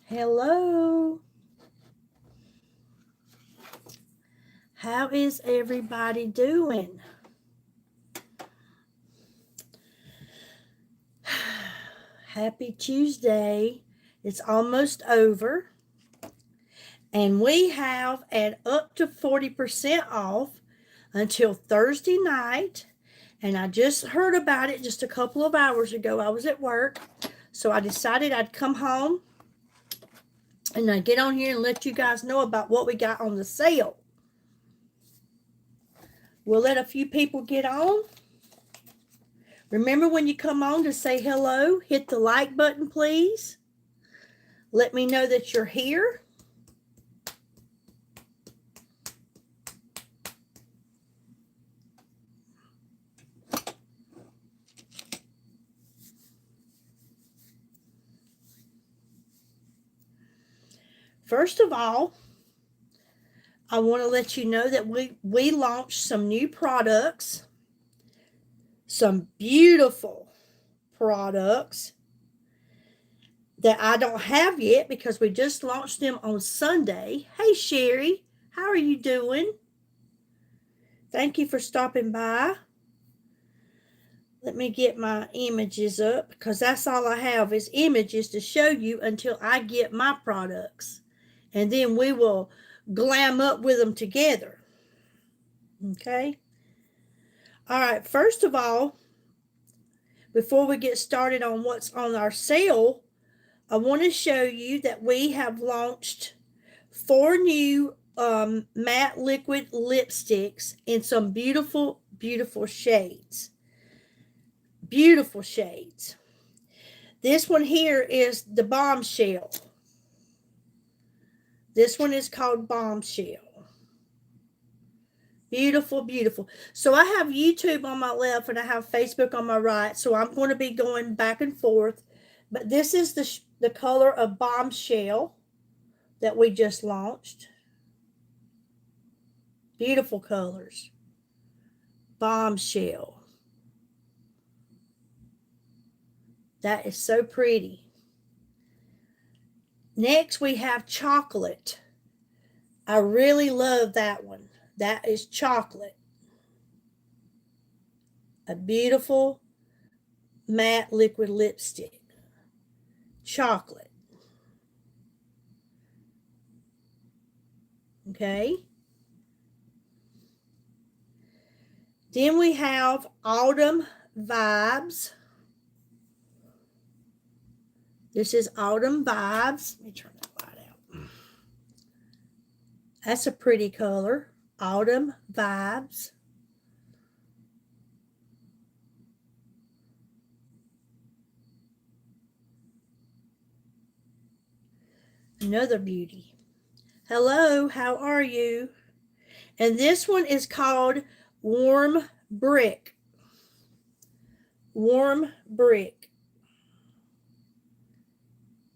Hello. How is everybody doing? Happy Tuesday. It's almost over. And we have an up to 40% off until Thursday night. And I just heard about it just a couple of hours ago. I was at work. So I decided I'd come home and I'd get on here and let you guys know about what we got on the sale. We'll let a few people get on. Remember when you come on to say hello, hit the like button, please. Let me know that you're here. First of all, I want to let you know that we launched some new products, some beautiful products that I don't have yet because we just launched them on Sunday. Hey, Sherry, how are you doing? Thank you for stopping by. Let me get my images up because that's all I have is images to show you until I get my products. And then we will glam up with them together. Okay? All right, first of all, before we get started on what's on our sale, I want to show you that we have launched 4 new matte liquid lipsticks in some beautiful, beautiful shades. Beautiful shades. This one here is the Bombshell. This one is called Bombshell. Beautiful, beautiful. So I have YouTube on my left and I have Facebook on my right. So I'm going to be going back and forth. But this is the color of Bombshell that we just launched. Beautiful colors. Bombshell. That is so pretty. Next we have Chocolate. I really love that one. That is Chocolate. A beautiful matte liquid lipstick. Chocolate. Okay. Then we have Autumn Vibes. This is Autumn Vibes. Let me turn that light out. That's a pretty color. Autumn Vibes. Another beauty. Hello, how are you? And this one is called Warm Brick. Warm Brick.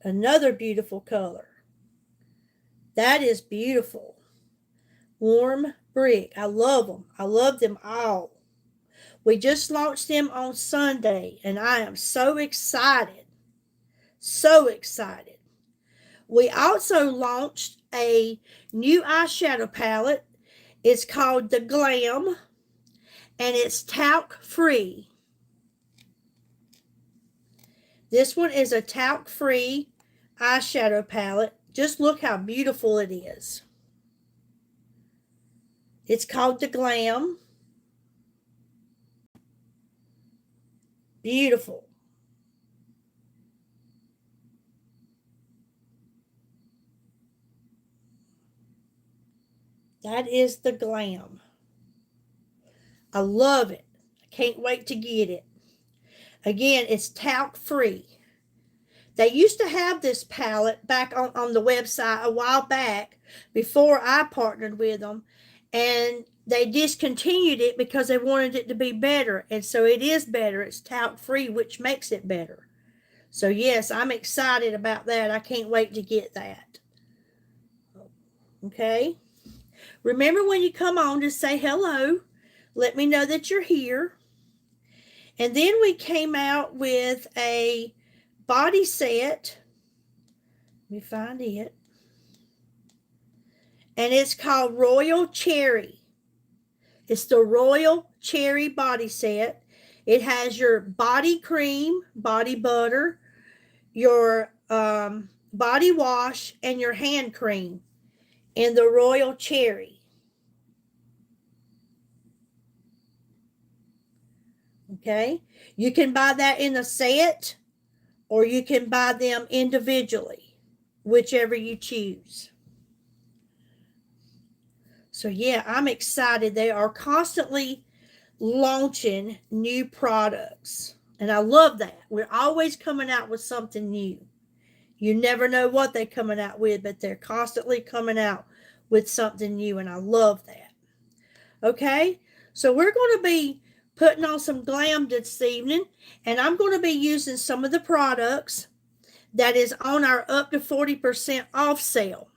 Another beautiful color. That is beautiful. Warm Brick. I love them. I love them all. We just launched them on Sunday, and I am so excited. So excited. We also launched a new eyeshadow palette. It's called the Glam, and it's talc-free. This one is a talc-free eyeshadow palette. Just look how beautiful it is. It's called the Glam. Beautiful. That is the Glam. I love it. I can't wait to get it. Again, it's talc-free. They used to have this palette back on the website a while back before I partnered with them. And they discontinued it because they wanted it to be better. And so it is better. It's talc-free, which makes it better. So yes, I'm excited about that. I can't wait to get that. Okay. Remember when you come on to say hello. Let me know that you're here. And then we came out with a body set. me find it. And it's called Royal Cherry. It's the Royal Cherry body set. It has your body cream, body butter, your body wash, and your hand cream in the Royal Cherry. Okay, you can buy that in a set or you can buy them individually, whichever you choose. So yeah, I'm excited. They are constantly launching new products, and I love that. We're always coming out with something new. You never know what they're coming out with, but they're constantly coming out with something new, and I love that. Okay, so we're going to be putting on some glam this evening, and I'm going to be using some of the products that is on our up to 40% off sale.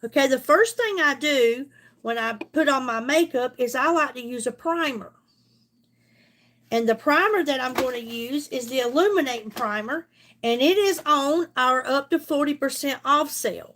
Okay, the first thing I do when I put on my makeup is I like to use a primer. And the primer that I'm going to use is the Illuminating Primer, and it is on our up to 40% off sale.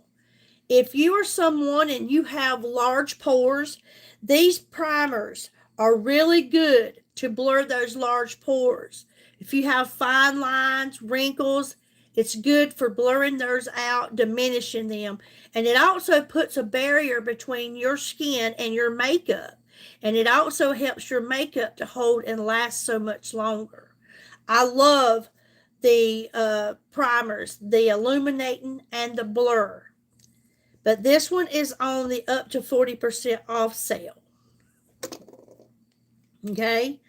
If you are someone and you have large pores, these primers are really good to blur those large pores. If you have fine lines, wrinkles, it's good for blurring those out, diminishing them. And it also puts a barrier between your skin and your makeup. And it also helps your makeup to hold and last so much longer. I love the primers, the Illuminating and the Blur. But this one is on the up to 40% off sale. Okay?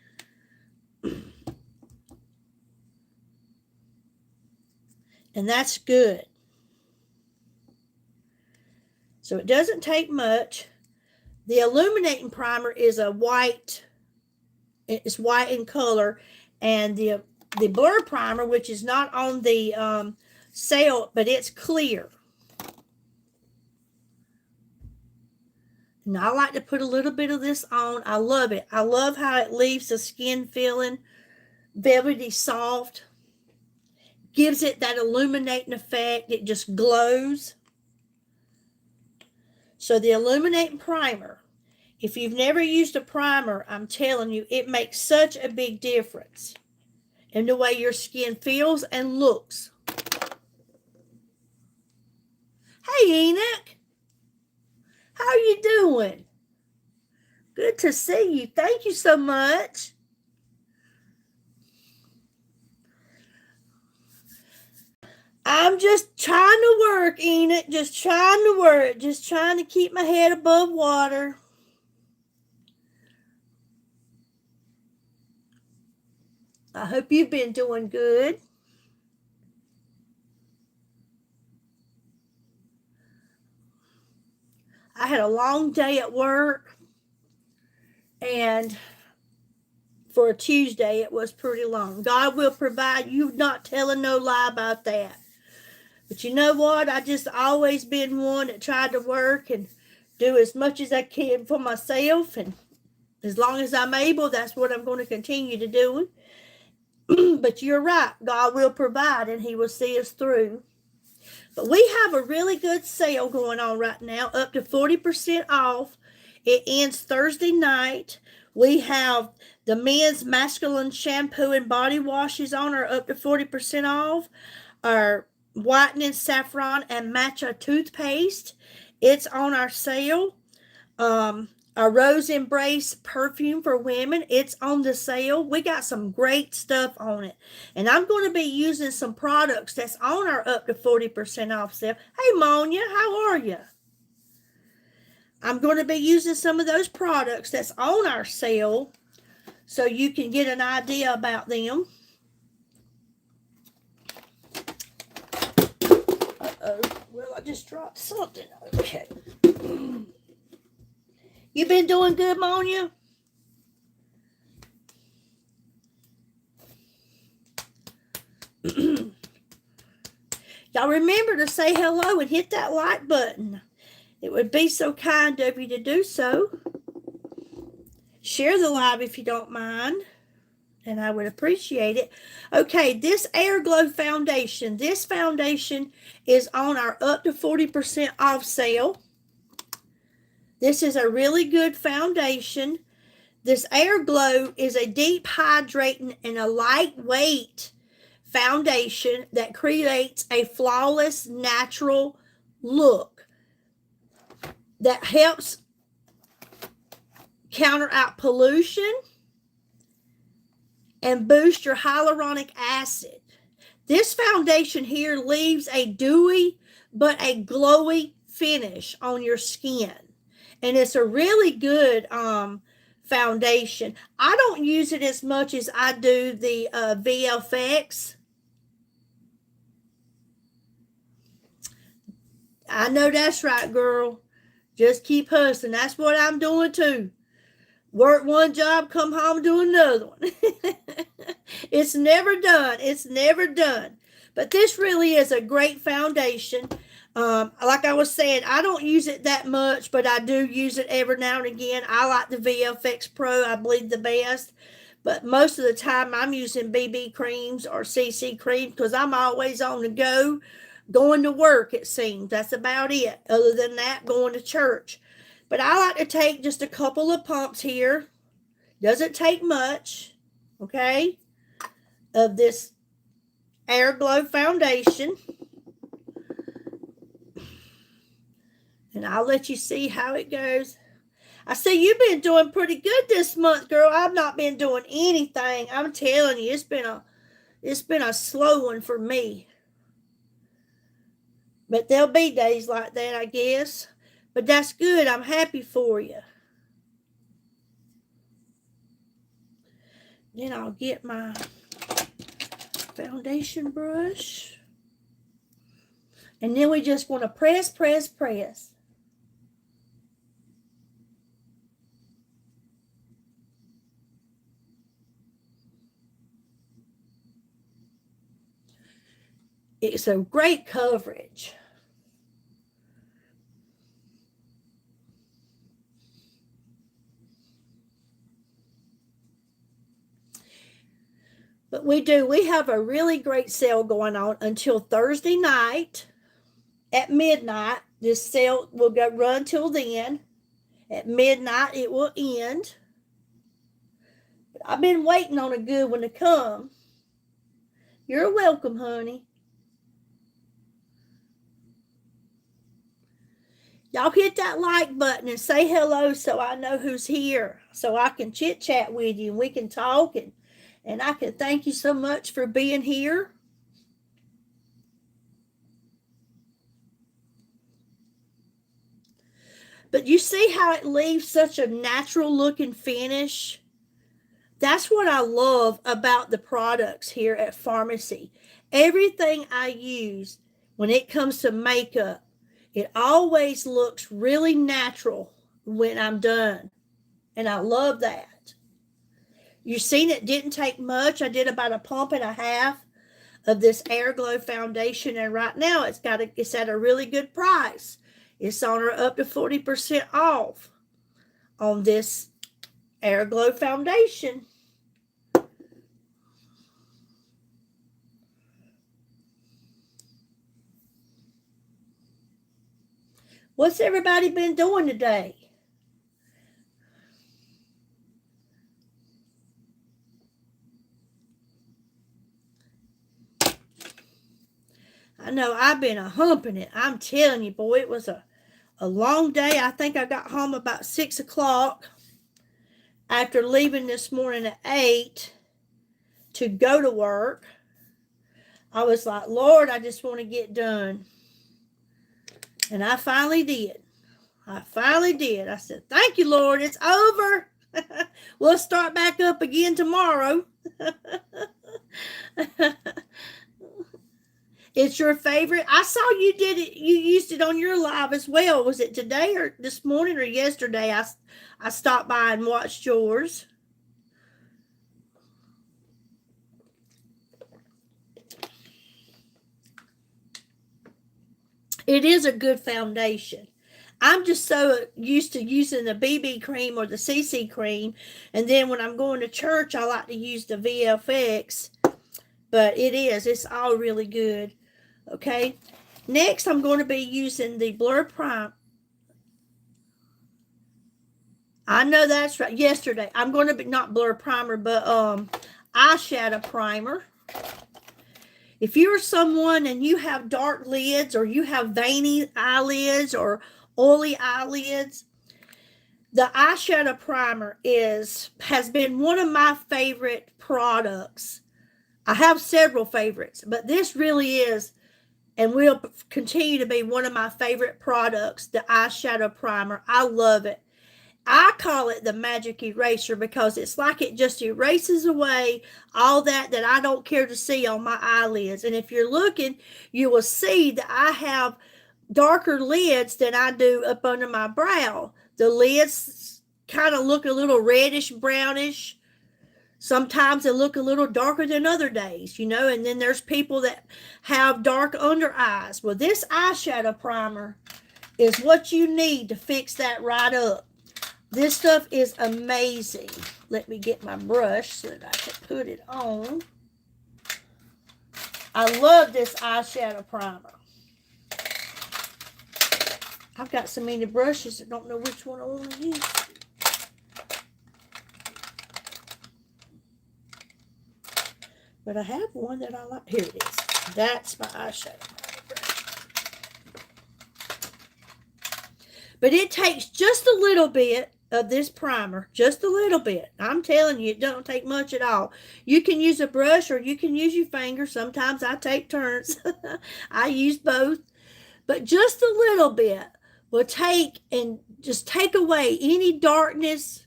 And that's good. So it doesn't take much. The Illuminating Primer is a white. It's white in color. And the Blur Primer, which is not on the sale, but it's clear. And I like to put a little bit of this on. I love it. I love how it leaves the skin feeling velvety soft. Gives it that illuminating effect. It just glows. So the Illuminating Primer, if you've never used a primer, I'm telling you, it makes such a big difference in the way your skin feels and looks. Hey, Enoch. How are you doing? Good to see you. Thank you so much. I'm just trying to work, Enoch. Just trying to work. Just trying to keep my head above water. I hope you've been doing good. I had a long day at work, and for a Tuesday, it was pretty long. God will provide. You're not telling no lie about that. But you know what? I just always been one that tried to work and do as much as I can for myself. And as long as I'm able, that's what I'm going to continue to do. But you're right. God will provide and he will see us through. But we have a really good sale going on right now, up to 40% off. It ends Thursday night. We have the men's masculine shampoo and body washes on are up to 40% off. Our whitening saffron and matcha toothpaste, it's on our sale. Our Rose Embrace perfume for women, it's on the sale. We got some great stuff on it. And I'm going to be using some products that's on our up to 40% off sale. Hey, Monia, how are you? I'm going to be using some of those products that's on our sale so you can get an idea about them. Uh-oh. Well, I just dropped something. Okay. You been doing good, Monia? Y'all remember to say hello and hit that like button. It would be so kind of you to do so. Share the live if you don't mind. and I would appreciate it. Okay, this Air Glow foundation. This foundation is on our up to 40% off sale. This is a really good foundation. This Air Glow is a deep hydrating and a lightweight foundation that creates a flawless natural look that helps counter out pollution and boost your hyaluronic acid. This foundation here leaves a dewy but a glowy finish on your skin. And it's a really good foundation. I don't use it as much as I do the VFX. I know that's right, girl. Just keep hustling. That's what I'm doing too. Work one job, come home, do another one. It's never done. It's never done. But this really is a great foundation. Like I was saying, I don't use it that much, but I do use it every now and again. I like the VFX Pro. I believe the best. But most of the time, I'm using BB creams or CC creams because I'm always on the go, going to work, it seems. That's about it. Other than that, going to church. But I like to take just a couple of pumps here. Doesn't take much, okay, of this Air Glow foundation. And I'll let you see how it goes. I see you've been doing pretty good this month, girl. I've not been doing anything. I'm telling you, it's been a slow one for me. But there'll be days like that, I guess. But that's good. I'm happy for you. Then I'll get my foundation brush. And then we just want to press, press, press. It's a great coverage. But we have a really great sale going on until Thursday night at midnight. This sale will run till then. At midnight, it will end. But I've been waiting on a good one to come. You're welcome, honey. Y'all hit that like button and say hello so I know who's here, so I can chit chat with you and we can talk, and I can thank you so much for being here. But you see how it leaves such a natural looking finish? That's what I love about the products here at Pharmacy. Everything I use when it comes to makeup, it always looks really natural when I'm done. And I love that. You've seen it didn't take much. I did about a pump and a half of this Air Glow foundation. And right now it's at a really good price. It's on her up to 40% off on this Air Glow foundation. What's everybody been doing today? I know I've been humping it. I'm telling you, boy, it was a long day. I think I got home about 6 o'clock after leaving this morning at 8 to go to work. I was like, Lord, I just want to get done. And I finally did. I said, thank you, Lord. It's over. We'll start back up again tomorrow. It's your favorite. I saw you did it. You used it on your live as well. Was it today or this morning or yesterday? I stopped by and watched yours. It is a good foundation. I'm just so used to using the BB cream or the CC cream. And then when I'm going to church, I like to use the VFX. But it's all really good. Okay. Next, I'm going to be using the Blur Prime. I know that's right. Yesterday, I'm going to be, not Blur Primer, but eyeshadow primer. If you're someone and you have dark lids or you have veiny eyelids or oily eyelids, the eyeshadow primer has been one of my favorite products. I have several favorites, but this really is and will continue to be one of my favorite products, the eyeshadow primer. I love it. I call it the magic eraser because it's like it just erases away all that I don't care to see on my eyelids. And if you're looking, you will see that I have darker lids than I do up under my brow. The lids kind of look a little reddish, brownish. Sometimes they look a little darker than other days, and then there's people that have dark under eyes. Well, this eyeshadow primer is what you need to fix that right up. This stuff is amazing. Let me get my brush so that I can put it on. I love this eyeshadow primer. I've got so many brushes I don't know which one I want to use. But I have one that I like. Here it is. That's my eyeshadow brush. But it takes just a little bit of this primer. Just a little bit. I'm telling you, it don't take much at all. You can use a brush or you can use your finger. Sometimes I take turns. I use both. But just a little bit will take away any darkness,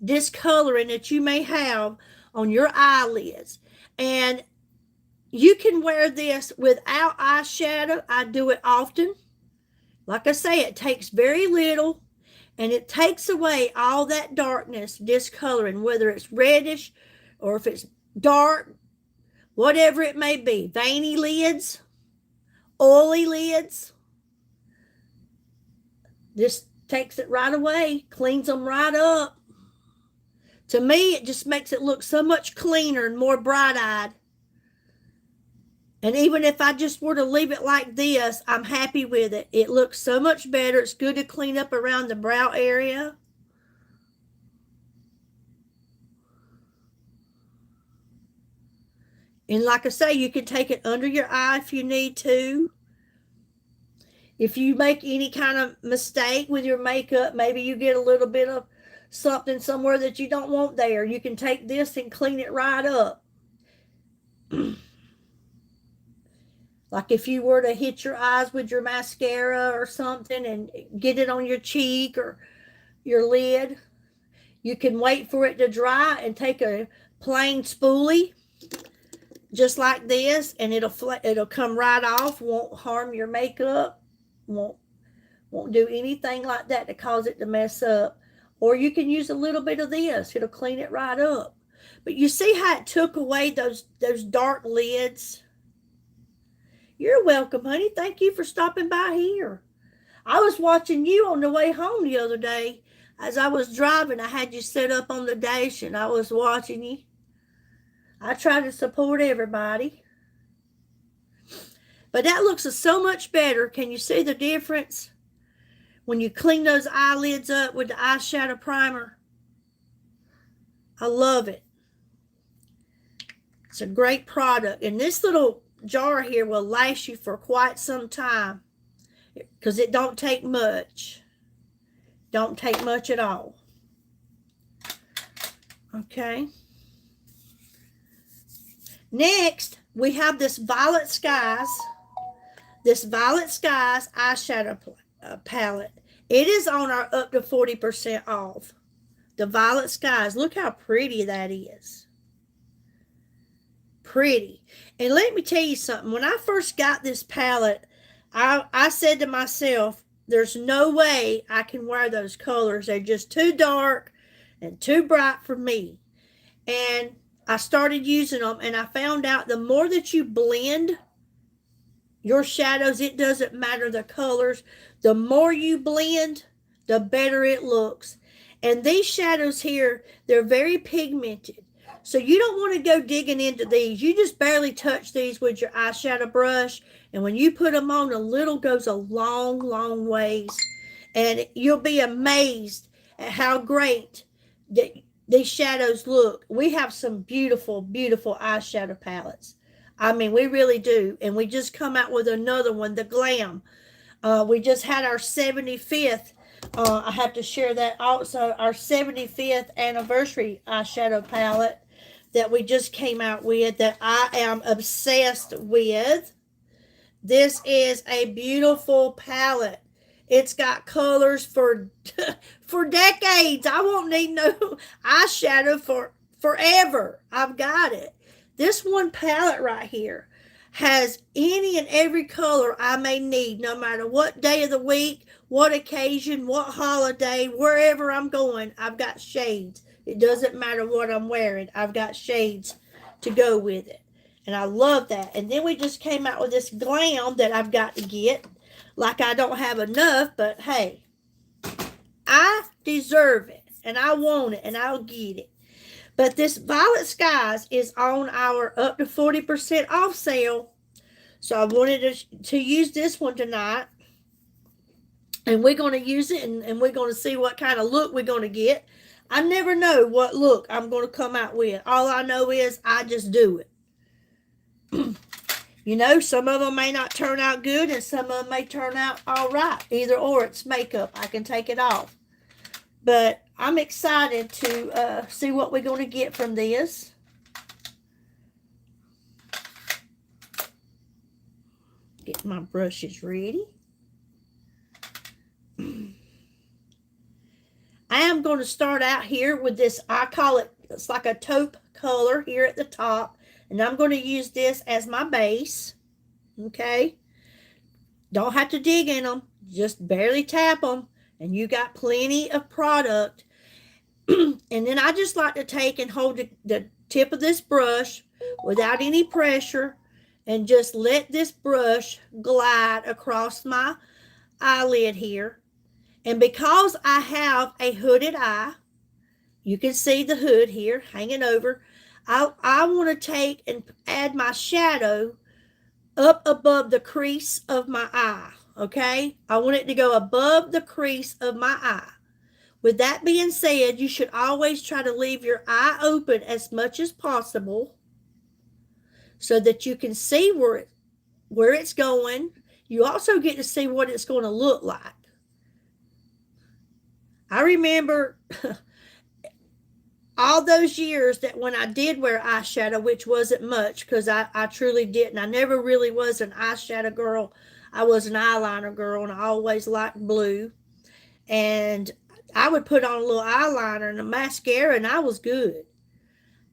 discoloring that you may have on your eyelids. And you can wear this without eyeshadow. I do it often. Like I say, it takes very little, and it takes away all that darkness, discoloring, whether it's reddish or if it's dark, whatever it may be. Veiny lids, oily lids. This takes it right away, cleans them right up. To me, it just makes it look so much cleaner and more bright-eyed. And even if I just were to leave it like this, I'm happy with it. It looks so much better. It's good to clean up around the brow area. And like I say, you can take it under your eye if you need to. If you make any kind of mistake with your makeup, maybe you get a little bit of something somewhere that you don't want there, you can take this and clean it right up. Like if you were to hit your eyes with your mascara or something and get it on your cheek or your lid, you can wait for it to dry and take a plain spoolie just like this, and it'll come right off, won't harm your makeup, won't do anything like that to cause it to mess up. Or you can use a little bit of this. It'll clean it right up. But you see how it took away those dark lids? You're welcome, honey. Thank you for stopping by here. I was watching you on the way home the other day. As I was driving, I had you set up on the dash and I was watching you. I try to support everybody. But that looks so much better. Can you see the difference? When you clean those eyelids up with the eyeshadow primer. I love it. It's a great product. And this little jar here will last you for quite some time. Because it don't take much. Don't take much at all. Okay. Next, we have this Violet Skies. This Violet Skies eyeshadow palette. It is on our up to 40% off. The Violet Skies. Look how pretty that is. Pretty. And let me tell you something. When I first got this palette, I said to myself, there's no way I can wear those colors. They're just too dark and too bright for me. And I started using them, and I found out the more that you blend your shadows, it doesn't matter the colors. The more you blend, the better it looks. And these shadows here, they're very pigmented. So you don't want to go digging into these. You just barely touch these with your eyeshadow brush. And when you put them on, a little goes a long, long ways. And you'll be amazed at how great that these shadows look. We have some beautiful, beautiful eyeshadow palettes. I mean, we really do. And we just come out with another one, the Glam. We just had our 75th. I have to share that also. Our 75th anniversary eyeshadow palette that we just came out with that I am obsessed with. This is a beautiful palette. It's got colors for for decades. I won't need no eyeshadow for forever. I've got it. This one palette right here has any and every color I may need, no matter what day of the week, what occasion, what holiday, wherever I'm going. I've got shades. It doesn't matter what I'm wearing. I've got shades to go with it. And I love that. And then we just came out with this Glam that I've got to get. Like I don't have enough, but hey, I deserve it. And I want it. And I'll get it. But this Violet Skies is on our up to 40% off sale. So I wanted to use this one tonight. And we're going to use it. And we're going to see what kind of look we're going to get. I never know what look I'm going to come out with. All I know is I just do it. You know, some of them may not turn out good and some of them may turn out all right. Either or, it's makeup. I can take it off. But I'm excited to see what we're going to get from this. Get my brushes ready. I am going to start out here with this, I call it, it's like a taupe color here at the top. And I'm going to use this as my base. Okay. Don't have to dig in them. Just barely tap them. And you got plenty of product. And then I just like to take and hold the tip of this brush without any pressure. And just let this brush glide across my eyelid here. And because I have a hooded eye, you can see the hood here hanging over. I want to take and add my shadow up above the crease of my eye, okay? I want it to go above the crease of my eye. With that being said, you should always try to leave your eye open as much as possible so that you can see where it's going. You also get to see what it's going to look like. I remember all those years that when I did wear eyeshadow, which wasn't much because I truly didn't. I never really was an eyeshadow girl. I was an eyeliner girl and I always liked blue. And I would put on a little eyeliner and a mascara and I was good.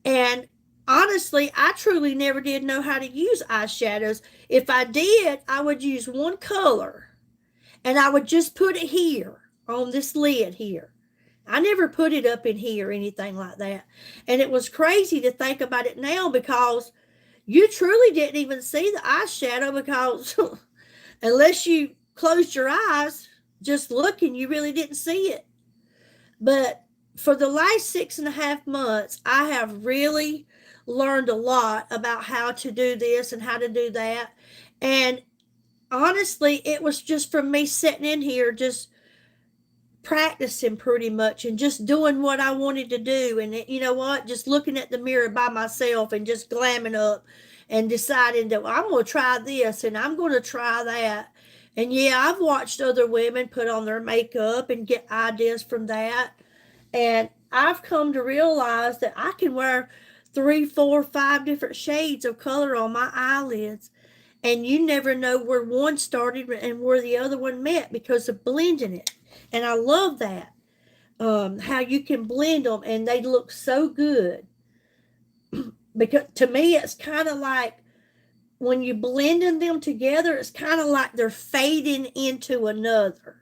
And honestly, I truly never did know how to use eyeshadows. If I did, I would use one color and I would just put it here on this lid here. I never put it up in here or anything like that. And it was crazy to think about it now because you truly didn't even see the eyeshadow because unless you closed your eyes, just looking, you really didn't see it. But for the last 6.5 months, I have really learned a lot about how to do this and how to do that. And honestly, it was just from me sitting in here just practicing pretty much and just doing what I wanted to do. And you know what? Just looking at the mirror by myself and just glamming up and deciding that I'm going to try this and I'm going to try that. And yeah, I've watched other women put on their makeup and get ideas from that. And I've come to realize that I can wear 3, 4, 5 different shades of color on my eyelids. And you never know where one started and where the other one met because of blending it. And I love that, how you can blend them and they look so good. Because to me, it's kind of like when you blending them together, it's kind of like they're fading into another.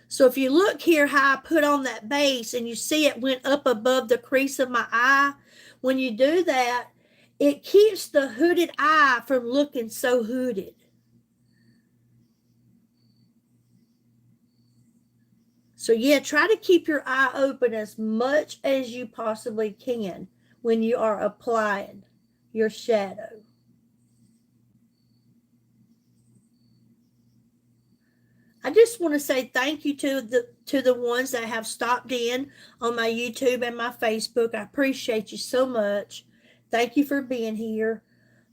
So if you look here how I put on that base and you see it went up above the crease of my eye, when you do that, it keeps the hooded eye from looking so hooded. So yeah, try to keep your eye open as much as you possibly can when you are applying your shadow. I just want to say thank you to the ones that have stopped in on my YouTube and my Facebook. I appreciate you so much. Thank you for being here.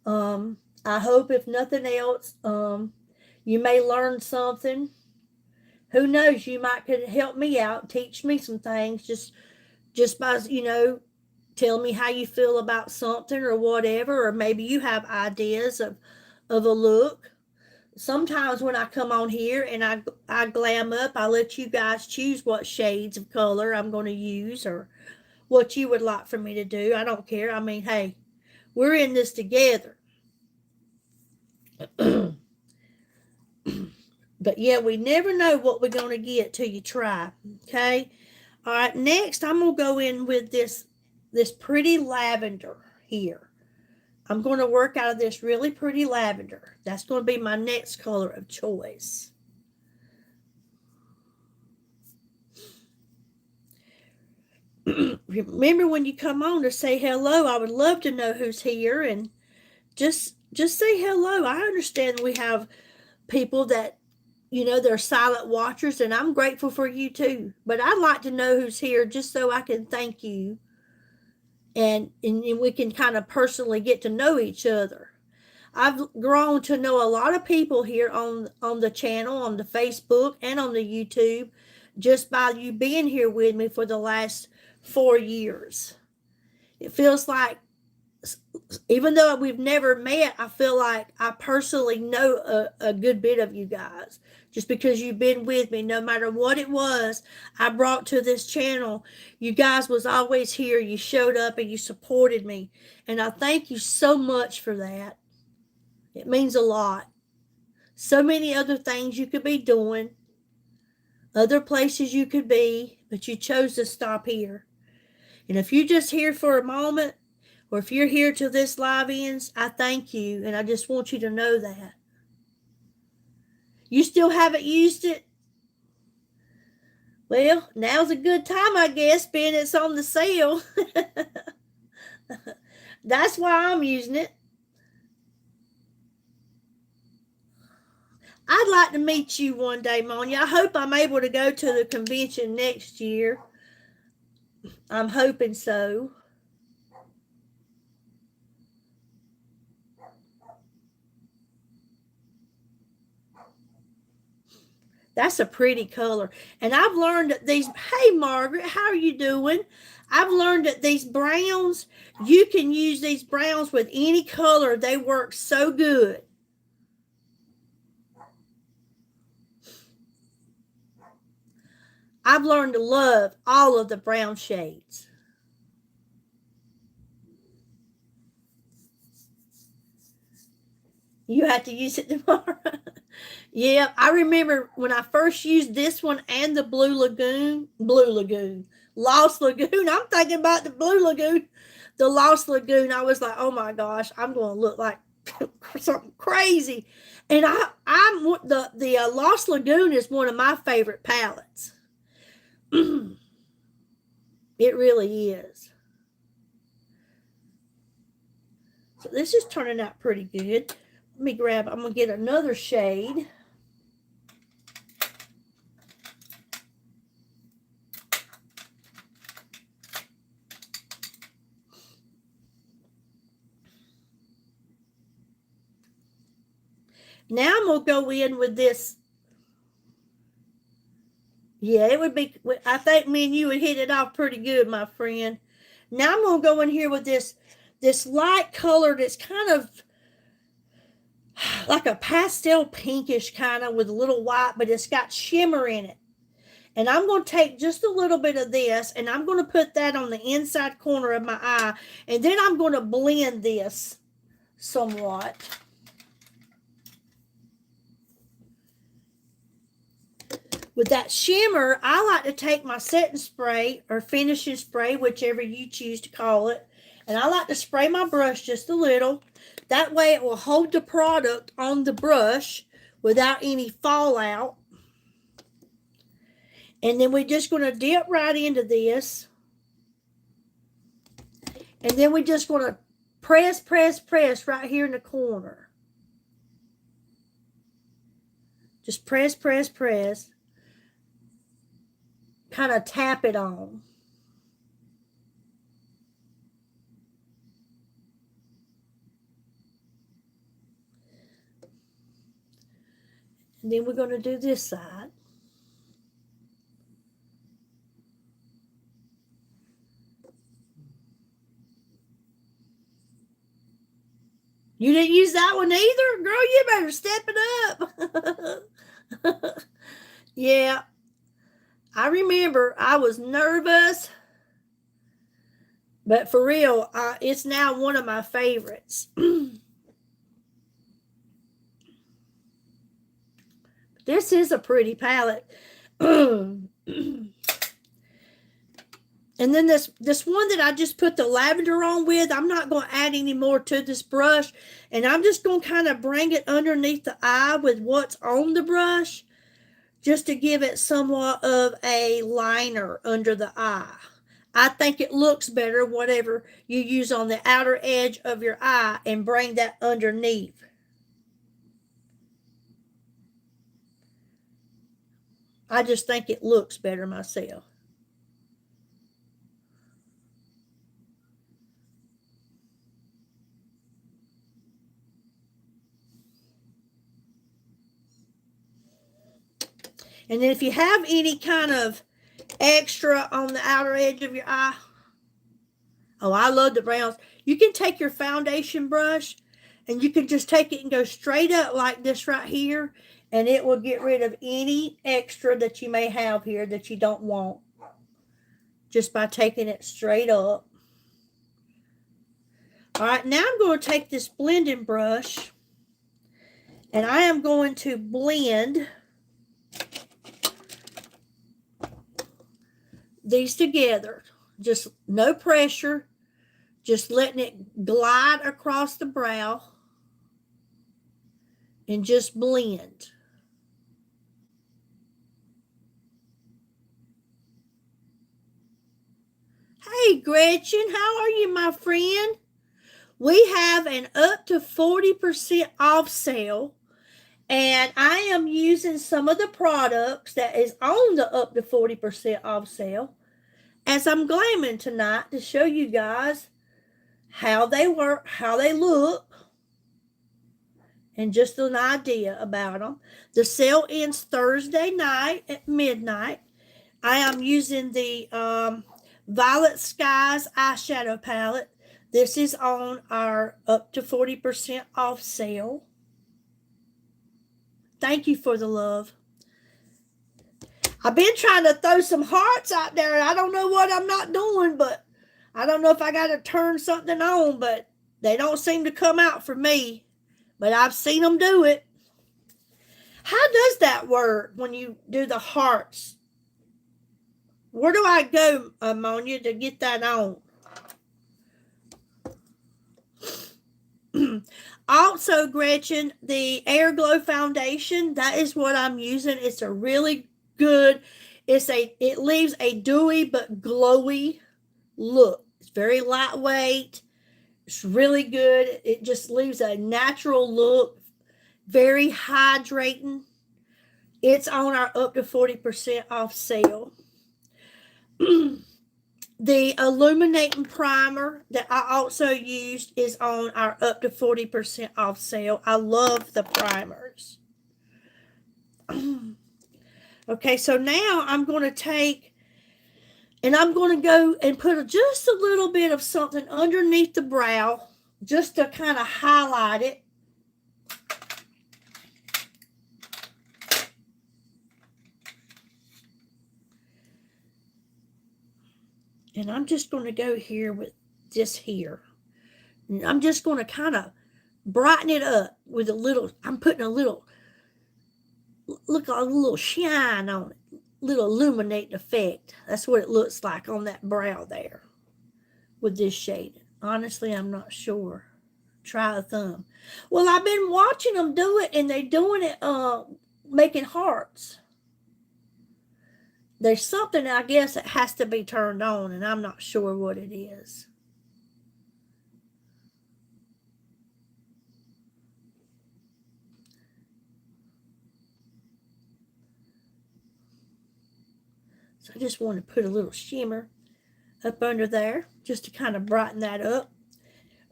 I hope if nothing else, you may learn something. Who knows? You might could help me out, teach me some things just by tell me how you feel about something or whatever, or maybe you have ideas of a look. Sometimes when I come on here and I glam up, I let you guys choose what shades of color I'm going to use or what you would like for me to do. I don't care. I mean, hey, we're in this together. But yeah, we never know what we're going to get till you try. Okay. All right. Next, I'm going to go in with this pretty lavender here. I'm going to work out of this really pretty lavender. That's going to be my next color of choice. Remember, when you come on to say hello, I would love to know who's here, and just say hello. I understand we have people that they're silent watchers, and I'm grateful for you too. But I'd like to know who's here just so I can thank you, and we can kind of personally get to know each other. I've grown to know a lot of people here on the channel, on the Facebook, and on the YouTube, just by you being here with me for the last 4 years. It feels like, even though we've never met, I feel like I personally know a good bit of you guys, just because you've been with me. No matter what it was I brought to this channel, you guys was always here. You showed up and you supported me, and I thank you so much for that. It means a lot. So many other things you could be doing, other places you could be, but you chose to stop here. And if you're just here for a moment, or if you're here till this live ends, I thank you, and I just want you to know that. You still haven't used it? Well, now's a good time, I guess, being it's on the sale. That's why I'm using it. I'd like to meet you one day, Monya. I hope I'm able to go to the convention next year. I'm hoping so. That's a pretty color. And I've learned that these, hey Margaret, how are you doing? I've learned that these browns, you can use these browns with any color. They work so good. I've learned to love all of the brown shades. You have to use it tomorrow. Yeah, I remember when I first used this one and the Blue Lagoon, Lost Lagoon. I'm thinking about the Blue Lagoon, the Lost Lagoon. I was like, oh my gosh, I'm going to look like something crazy. And I'm the Lost Lagoon is one of my favorite palettes. It really is. So this is turning out pretty good. Let me grab, I'm going to get another shade. Now I'm going to go in with this. Yeah, it would be, I think me and you would hit it off pretty good, my friend. Now I'm going to go in here with this light color that's kind of like a pastel pinkish kind of with a little white, but it's got shimmer in it. And I'm going to take just a little bit of this, and I'm going to put that on the inside corner of my eye. And then I'm going to blend this somewhat. With that shimmer, I like to take my setting spray or finishing spray, whichever you choose to call it, And I like to spray my brush just a little. That way it will hold the product on the brush without any fallout. And then we're just going to dip right into this. And then we're just going to press, press, press right here in the corner. Just press, press, press. Kind of tap it on. And then we're going to do this side. You didn't use that one either? Girl, you better step it up. Yeah. I remember I was nervous. But for real, it's now one of my favorites. This is a pretty palette. And then this one that I just put the lavender on with, I'm not going to add any more to this brush. And I'm just going to kind of bring it underneath the eye with what's on the brush, just to give it somewhat of a liner under the eye. I think it looks better, whatever you use on the outer edge of your eye, and bring that underneath. I just think it looks better myself. And then if you have any kind of extra on the outer edge of your eye, oh, I love the browns. You can take your foundation brush and you can just take it and go straight up like this right here, and it will get rid of any extra that you may have here that you don't want, just by taking it straight up. All right, now I'm going to take this blending brush and I am going to blend these together. Just no pressure, just letting it glide across the brow and just blend. Hey Gretchen, how are you, my friend? We have an up to 40% off sale, and I am using some of the products that is on the up to 40% off sale as I'm glamming tonight to show you guys how they work, how they look, and just an idea about them. The sale ends Thursday night at midnight. I am using the Violet Skies eyeshadow palette. This is on our up to 40% off sale. Thank you for the love. I've been trying to throw some hearts out there, and I don't know what I'm not doing, but I don't know if I got to turn something on, but they don't seem to come out for me. But I've seen them do it. How does that work when you do the hearts? Where do I go, Ammonia, to get that on? Also, Gretchen, the Air Glow foundation, that is what I'm using. It's a really good, it leaves a dewy but glowy look. It's very lightweight. It's really good. It just leaves a natural look, very hydrating. It's on our up to 40% off sale. The illuminating primer that I also used is on our up to 40% off sale. I love the primers. Okay, so now I'm going to take, and I'm going to go and put just a little bit of something underneath the brow, just to kind of highlight it. And I'm just going to go here with this here. And I'm just going to kind of brighten it up with a little, I'm putting a little, look, a little shine on it. Little illuminating effect. That's what it looks like on that brow there with this shade. Honestly, I'm not sure. Try a thumb. Well, I've been watching them do it, and they're doing it making hearts. There's something, I guess, that has to be turned on, and I'm not sure what it is. So I just want to put a little shimmer up under there just to kind of brighten that up.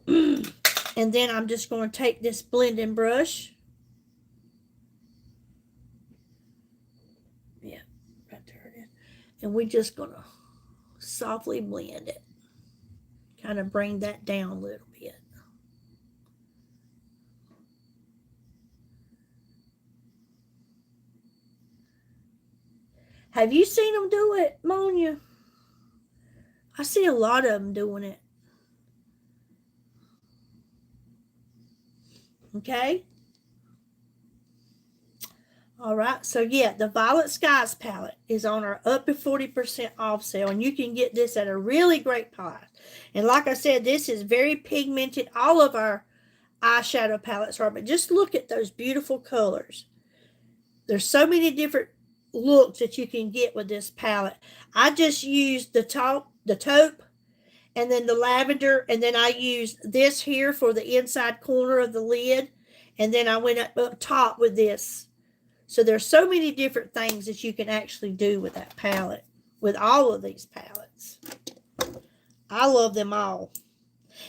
And then I'm just going to take this blending brush. Yeah, right there it is. And we're just going to softly blend it. Kind of bring that down a little bit. Have you seen them do it, Monia? I see a lot of them doing it. Okay. All right. So yeah, the Violet Skies palette is on our up to 40% off sale, and you can get this at a really great price. And like I said, this is very pigmented. All of our eyeshadow palettes are, but just look at those beautiful colors. There's so many different looks that you can get with this palette. I just used the taupe, and then the lavender, and then I used this here for the inside corner of the lid, and then I went up top with this. So there's so many different things that you can actually do with that palette, with all of these palettes. I love them all.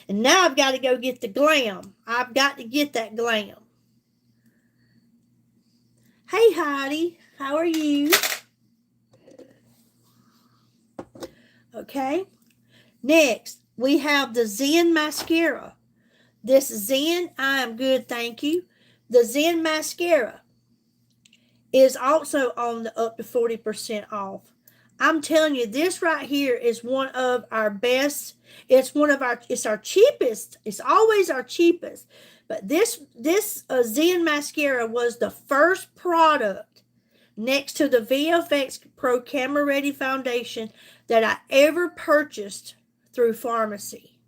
And now I've got to go get the glam. I've got to get that glam. Hey Heidi, how are you? Okay. Next, we have the Zen mascara. This Zen, I am good, thank you. The Zen mascara is also on the up to 40% off. I'm telling you, this right here is one of our best. It's our cheapest. It's always our cheapest. But this Zen mascara was the first product next to the VFX Pro Camera Ready Foundation that I ever purchased through pharmacy.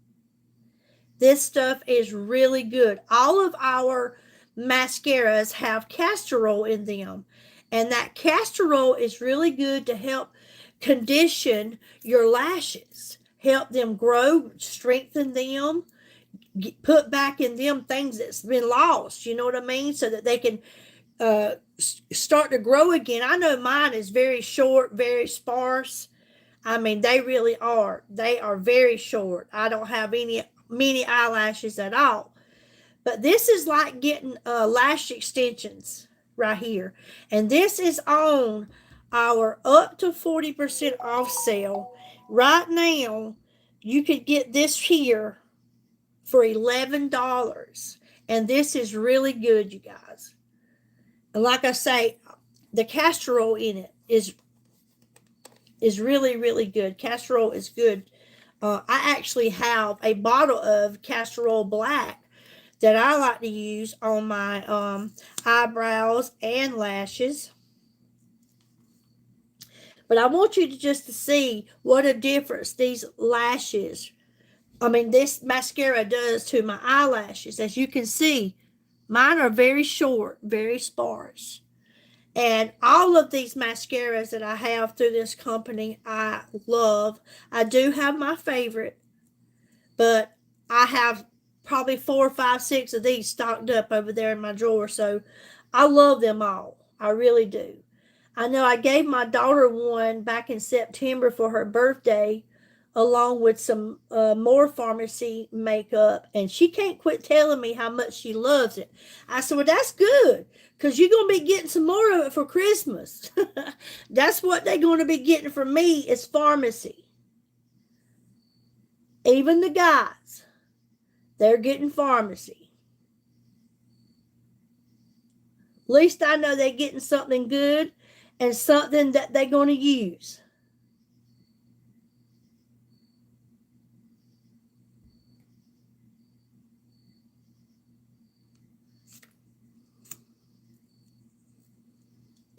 This stuff is really good. All of our mascaras have castor oil in them, and that castor oil is really good to help condition your lashes, help them grow, strengthen them, put back in them things that's been lost, you know what I mean, so that they can start to grow again. I know mine is very short, very sparse. I mean, they really are. They are very short. I don't have many eyelashes at all. But this is like getting lash extensions right here. And this is on our up to 40% off sale. Right now, you could get this here for $11. And this is really good, you guys. And like I say, the castor oil in it is really, really good. Castor oil is good. I actually have a bottle of castor oil black that I like to use on my eyebrows and lashes. But I want you to just see what a difference these lashes, this mascara does to my eyelashes. As you can see, mine are very short, very sparse. And all of these mascaras that I have through this company, I love. I do have my favorite, but I have probably 4, 5, 6 of these stocked up over there in my drawer. So I love them all. I really do. I know I gave my daughter one back in September for her birthday, along with some more pharmacy makeup, and she can't quit telling me how much she loves it. I said, well, that's good, because you're going to be getting some more of it for Christmas. That's what they're going to be getting from me is pharmacy. Even the guys, they're getting pharmacy. At least I know they're getting something good and something that they're going to use.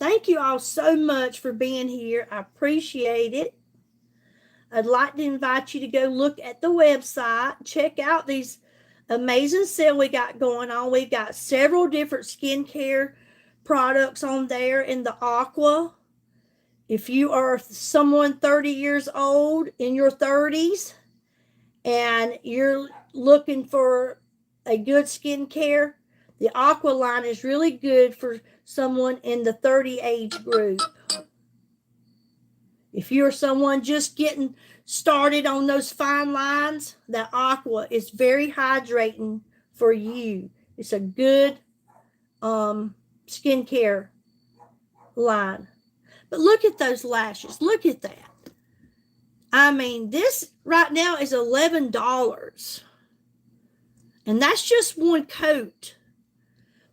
Thank you all so much for being here. I appreciate it. I'd like to invite you to go look at the website, check out these amazing sale we got going on. We've got several different skincare products on there in the aqua. If you are someone 30 years old, in your 30s, and you're looking for a good skincare, the aqua line is really good for someone in the 30 age group. If you're someone just getting started on those fine lines, the aqua is very hydrating for you. It's a good skincare line. But look at those lashes. Look at that. I mean, this right now is $11. And that's just one coat.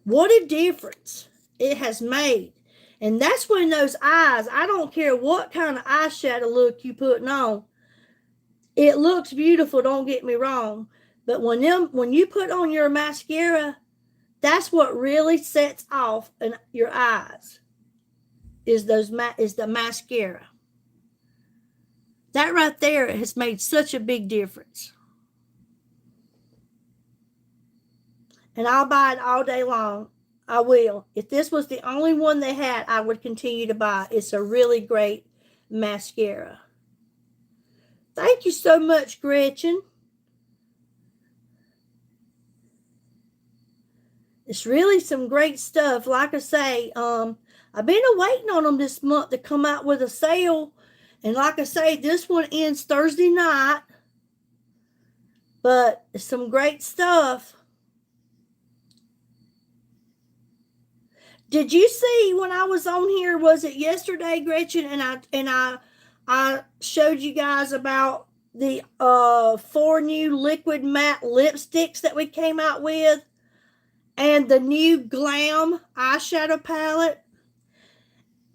What a difference it has made. And that's when those eyes, I don't care what kind of eyeshadow look you putting on. It looks beautiful, don't get me wrong. But when you put on your mascara, that's what really sets off your eyes. Is the mascara. That right there has made such a big difference. And I'll buy it all day long. I will. If this was the only one they had, I would continue to buy. It's a really great mascara. Thank you so much, Gretchen. It's really some great stuff. Like I say, I've been waiting on them this month to come out with a sale. And like I say, this one ends Thursday night. But it's some great stuff. Did you see when I was on here, was it yesterday, Gretchen, and I showed you guys about the 4 new liquid matte lipsticks that we came out with and the new Glam eyeshadow palette?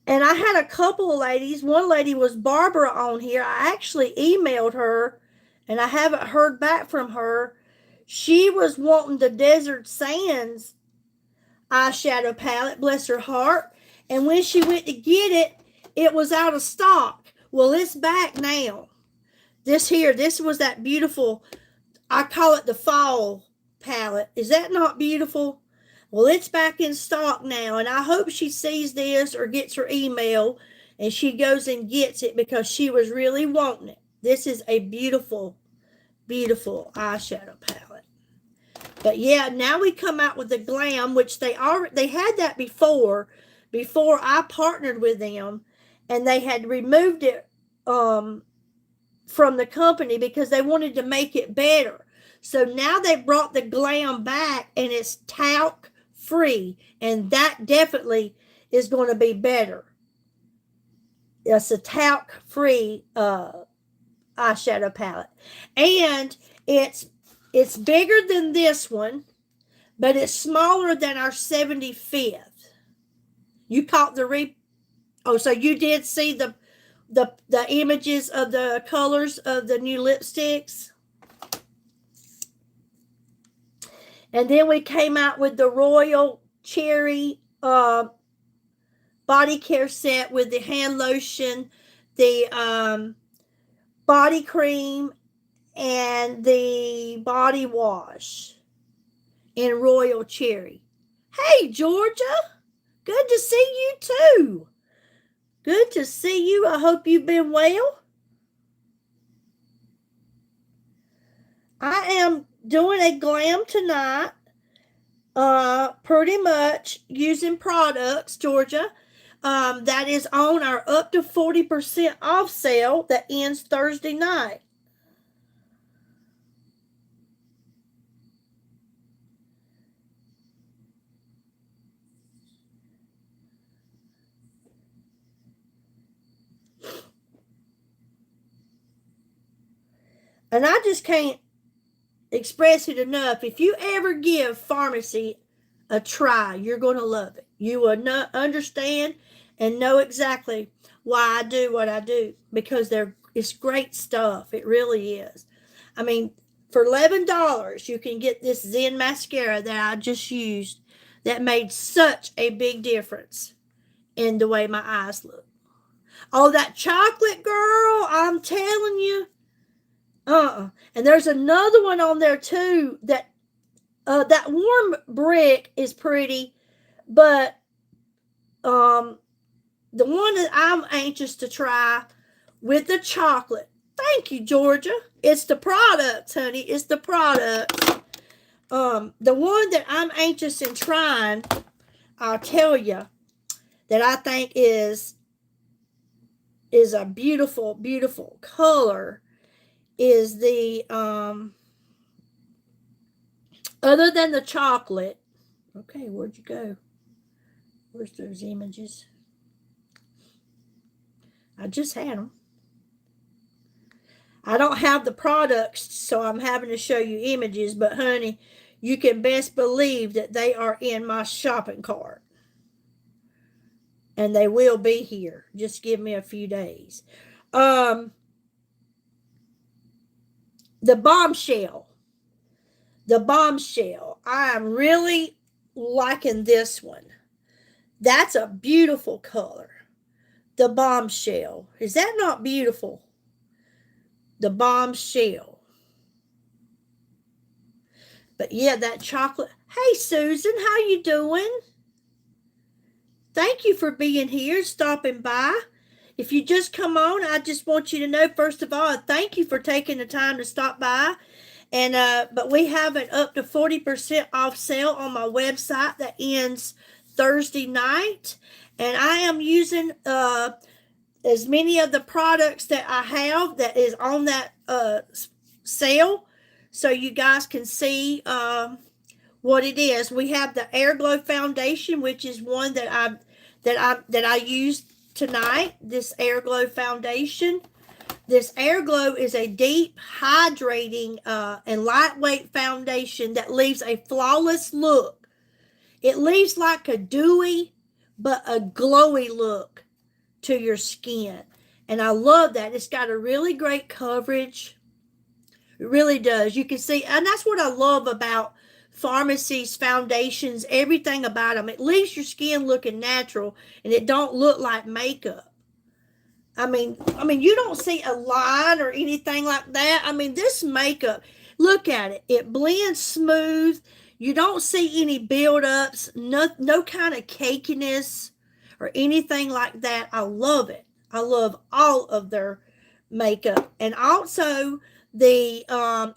And I had a couple of ladies. One lady was Barbara on here. I actually emailed her and I haven't heard back from her. She was wanting the Desert Sands eyeshadow palette, bless her heart. And when she went to get it, it was out of stock. Well, it's back now. This was that beautiful, I call it the fall palette. Is that not beautiful? Well, it's back in stock now, and I hope she sees this or gets her email and she goes and gets it because she was really wanting it. This is a beautiful, beautiful eyeshadow palette. But yeah, now we come out with the Glam, which they had that before I partnered with them, and they had removed it from the company because they wanted to make it better. So now they brought the Glam back, and it's talc free, and that definitely is going to be better. It's a talc free eyeshadow palette, and it's bigger than this one, but it's smaller than our 75th. You caught so you did see the images of the colors of the new lipsticks. And then we came out with the Royal Cherry body care set with the hand lotion, the body cream, and the body wash in Royal Cherry. Hey, Georgia. Good to see you too. Good to see you. I hope you've been well. I am doing a Glam tonight. Pretty much using products, Georgia, that is on our up to 40% off sale that ends Thursday night. And I just can't express it enough. If you ever give pharmacy a try, you're going to love it. You will understand and know exactly why I do what I do, because it's great stuff. It really is. I mean, for $11, you can get this Zen mascara that I just used that made such a big difference in the way my eyes look. Oh, that chocolate girl, I'm I'm telling you. And there's another one on there too that warm brick is pretty, but the one that I'm anxious to try with the chocolate. Thank you, Georgia. It's the products, honey. It's the products. The one that I'm anxious in trying, I'll tell you, that I think is a beautiful, beautiful color, is the other than the chocolate. Okay, where'd you go? Where's those images? I just had them. I don't have the products, so I'm having to show you images, but honey, you can best believe that they are in my shopping cart. And they will be here. Just give me a few days. The bombshell. The bombshell. I am really liking this one. That's a beautiful color. The bombshell. Is that not beautiful? The bombshell. But yeah, that chocolate. Hey, Susan, how you doing? Thank you for being here, stopping by. If you just come on, I just want you to know, first of all, thank you for taking the time to stop by. And but we have an up to 40% off sale on my website that ends Thursday night. And I am using as many of the products that I have that is on that sale, so you guys can see what it is. We have the Air Glow foundation, which is one that I used tonight. This Air Glow foundation. This Air Glow is a deep, hydrating, and lightweight foundation that leaves a flawless look. It leaves like a dewy, but a glowy look to your skin. And I love that. It's got a really great coverage. It really does. You can see, and that's what I love about Pharmacy's foundations, everything about them. It leaves your skin looking natural, and it don't look like makeup. I mean, you don't see a line or anything like that. I mean, this makeup, look at it. It blends smooth. You don't see any buildups, no kind of cakiness or anything like that. I love it. I love all of their makeup. And also the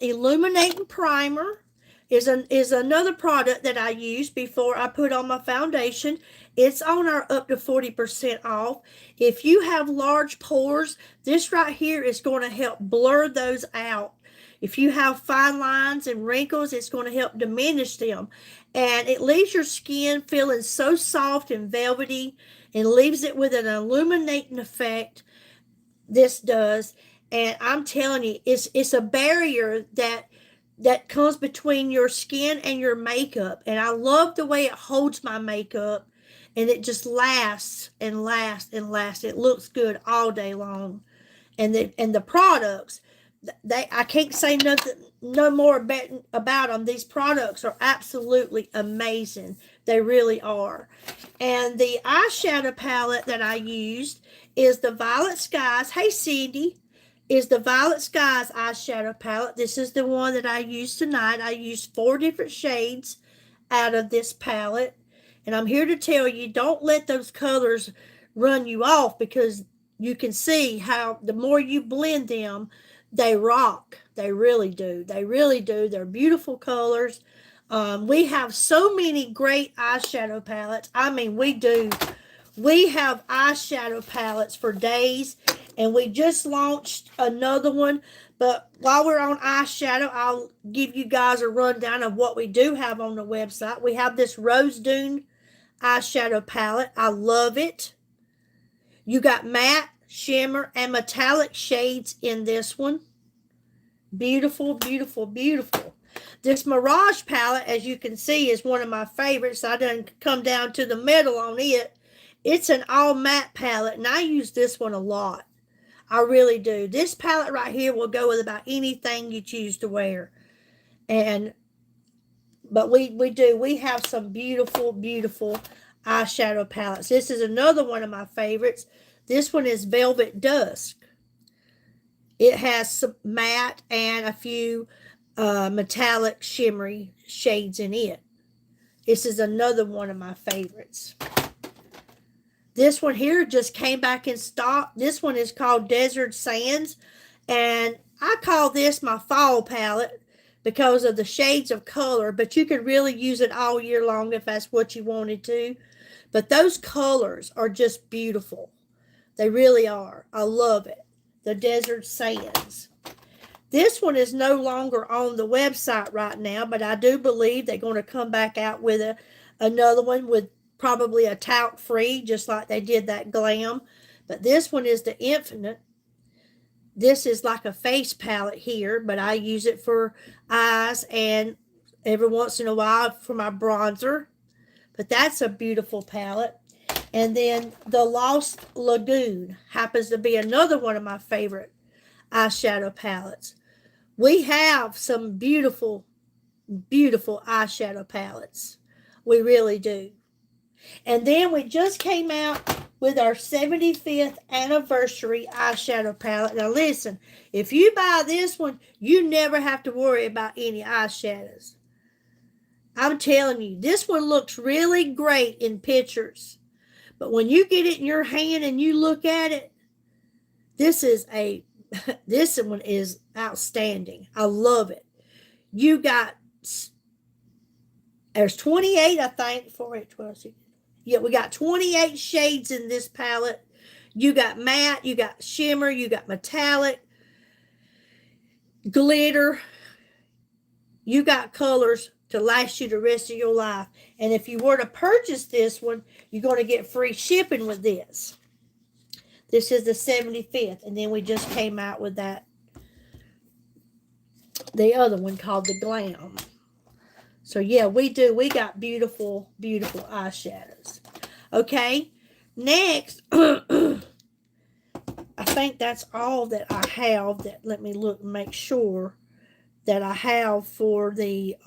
illuminating primer is another product that I use before I put on my foundation. It's on our up to 40% off. If you have large pores, this right here is going to help blur those out. If you have fine lines and wrinkles, it's going to help diminish them. And it leaves your skin feeling so soft and velvety, and leaves it with an illuminating effect. This does. And I'm telling you, it's a barrier that comes between your skin and your makeup. And I love the way it holds my makeup, and it just lasts and lasts and lasts. It looks good all day long. And the products, I can't say nothing no more about them. These products are absolutely amazing. They really are. And the eyeshadow palette that I used is the Violet Skies. Hey, Cindy. Is the Violet Skies eyeshadow palette. This is the one that I used tonight. I used 4 different shades out of this palette. And I'm here to tell you, don't let those colors run you off, because you can see how the more you blend them, they rock. They really do. They really do. They're beautiful colors. We have so many great eyeshadow palettes. I mean, we do. We have eyeshadow palettes for days, and we just launched another one. But while we're on eyeshadow, I'll give you guys a rundown of what we do have on the website. We have this Rose Dune eyeshadow palette. I love it. You got matte, shimmer, and metallic shades in this one. Beautiful, beautiful, beautiful. This Mirage palette, as you can see, is one of my favorites. I done come down to the metal on it. It's an all matte palette, and I use this one a lot. I really do. This palette right here will go with about anything you choose to wear. But we have some beautiful, beautiful eyeshadow palettes. This is another one of my favorites. This one is Velvet Dusk. It has some matte and a few metallic shimmery shades in it. This is another one of my favorites. This one here just came back in stock. This one is called Desert Sands. And I call this my fall palette because of the shades of color. But you could really use it all year long if that's what you wanted to. But those colors are just beautiful. They really are. I love it. The Desert Sands. This one is no longer on the website right now, but I do believe they're going to come back out with another one with probably a talc free, just like they did that Glam. But this one is the Infinite. This is like a face palette here, but I use it for eyes and every once in a while for my bronzer. But that's a beautiful palette. And then the Lost Lagoon happens to be another one of my favorite eyeshadow palettes. We have some beautiful, beautiful eyeshadow palettes. We really do. And then we just came out with our 75th anniversary eyeshadow palette. Now listen, if you buy this one, you never have to worry about any eyeshadows. I'm telling you, this one looks really great in pictures. But when you get it in your hand and you look at it, this one is outstanding. I love it. You got, there's 28, I think, 4, 8, 12, 16. Yeah, we got 28 shades in this palette. You got matte, you got shimmer, you got metallic, glitter. You got colors to last you the rest of your life. And if you were to purchase this one, you're going to get free shipping with this. This is the 75th. And then we just came out with that, the other one called the Glam. So yeah, we got beautiful, beautiful eyeshadows. Okay, next, I think that's all that I have. That, let me look and make sure that I have for the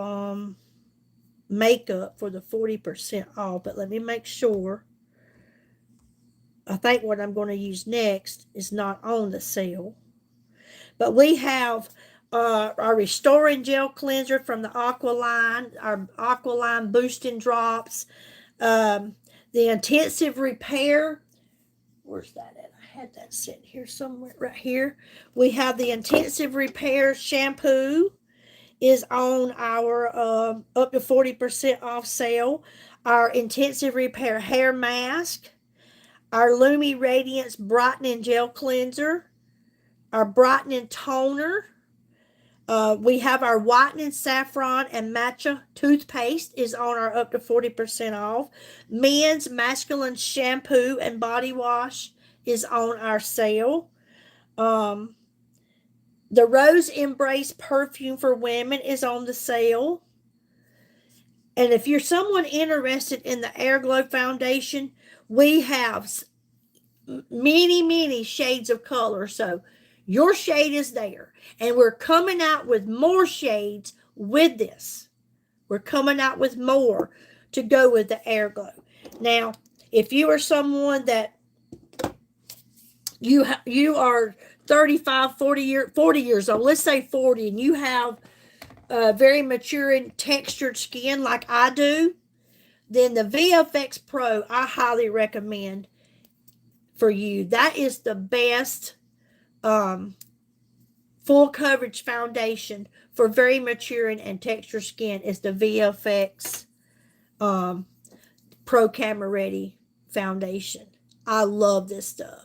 makeup for the 40% off. But let me make sure. I think what I'm going to use next is not on the sale. But we have our Restoring Gel Cleanser from the Aqualine, our Aqualine Boosting Drops, the Intensive Repair. Where's that at? I had that sitting here somewhere, right here. We have the Intensive Repair Shampoo is on our up to 40% off sale. Our Intensive Repair Hair Mask, our Lumi Radiance Brightening Gel Cleanser, our Brightening Toner. We have our Whitening Saffron and Matcha Toothpaste is on our up to 40% off. Men's Masculine Shampoo and Body Wash is on our sale. The Rose Embrace Perfume for Women is on the sale. And if you're someone interested in the Airglow Foundation, we have many, many shades of color. So your shade is there. And we're coming out with more shades with this. We're coming out with more to go with the Airglow. Now, if you are someone that you are 35, 40 years old, let's say 40, and you have very mature and textured skin like I do, then the VFX Pro I highly recommend for you. That is the best full coverage foundation for very mature and textured skin is the VFX Pro Camera Ready foundation. I love this stuff.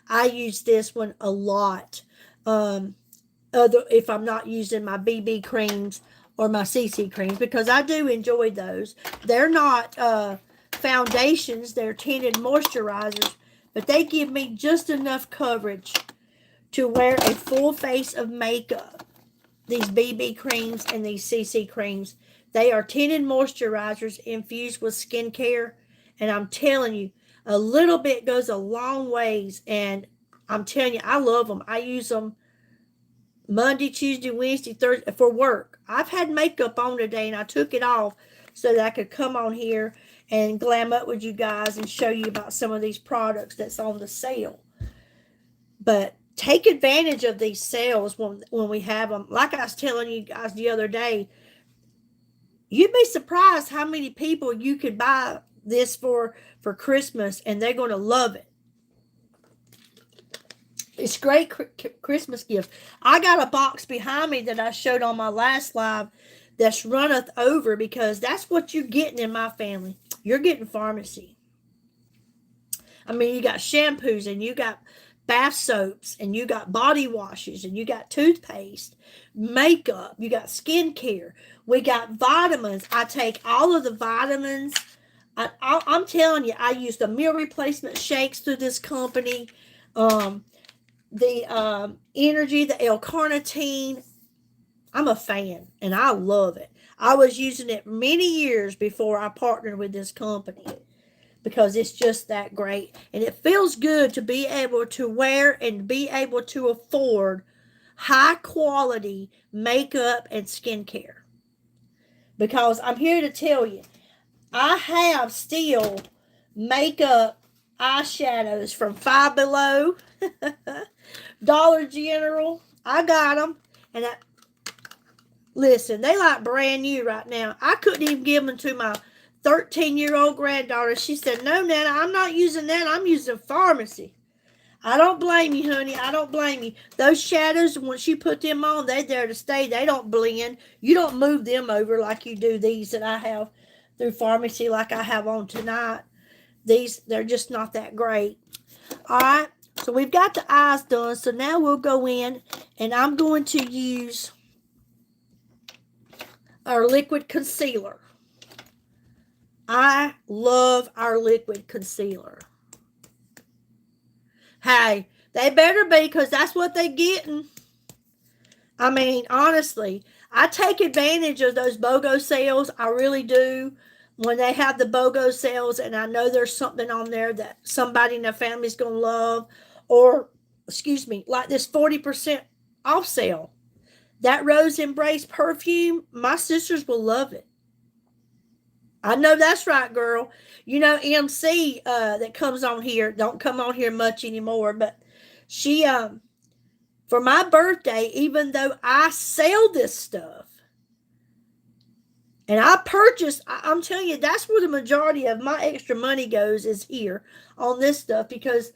I use this one a lot. If I'm not using my BB creams or my CC creams, because I do enjoy those. They're not foundations, they're tinted moisturizers, but they give me just enough coverage to wear a full face of makeup. These BB creams and these CC creams, they are tinted moisturizers infused with skincare, and I'm telling you, a little bit goes a long ways, and I'm telling you, I love them. I use them Monday, Tuesday, Wednesday, Thursday for work. I've had makeup on today, and I took it off so that I could come on here and glam up with you guys and show you about some of these products that's on the sale. But take advantage of these sales when we have them. Like I was telling you guys the other day, you'd be surprised how many people you could buy this for Christmas, and they're going to love it. It's great Christmas gift. I got a box behind me that I showed on my last live that's runneth over, because that's what you're getting in my family. You're getting pharmacy. I mean, you got shampoos, and you got bath soaps, and you got body washes, and you got toothpaste, makeup, you got skincare. We got vitamins. I take all of the vitamins. I'm telling you, I use the meal replacement shakes through this company. The energy, the L-carnitine. I'm a fan, and I love it. I was using it many years before I partnered with this company, because it's just that great. And it feels good to be able to wear and be able to afford high quality makeup and skincare. Because I'm here to tell you, I have still makeup eyeshadows from Five Below, Dollar General. I got them. And listen, they like brand new right now. I couldn't even give them to my 13-year-old granddaughter. She said, "No, Nana, I'm not using that. I'm using pharmacy." I don't blame you, honey. I don't blame you. Those shadows, once you put them on, they're there to stay. They don't blend. You don't move them over like you do these that I have through pharmacy, like I have on tonight. These, they're just not that great. All right. So we've got the eyes done. So now we'll go in, and I'm going to use our liquid concealer. I love our liquid concealer. Hey, they better be, because that's what they're getting. I mean, honestly, I take advantage of those BOGO sales. I really do. When they have the BOGO sales, and I know there's something on there that somebody in their family's going to love, or, excuse me, like this 40% off sale. That Rose Embrace perfume, my sisters will love it. I know that's right, girl. You know, MC that comes on here, don't come on here much anymore, but she, for my birthday, even though I sell this stuff, and I purchase, I'm telling you, that's where the majority of my extra money goes, is here on this stuff, because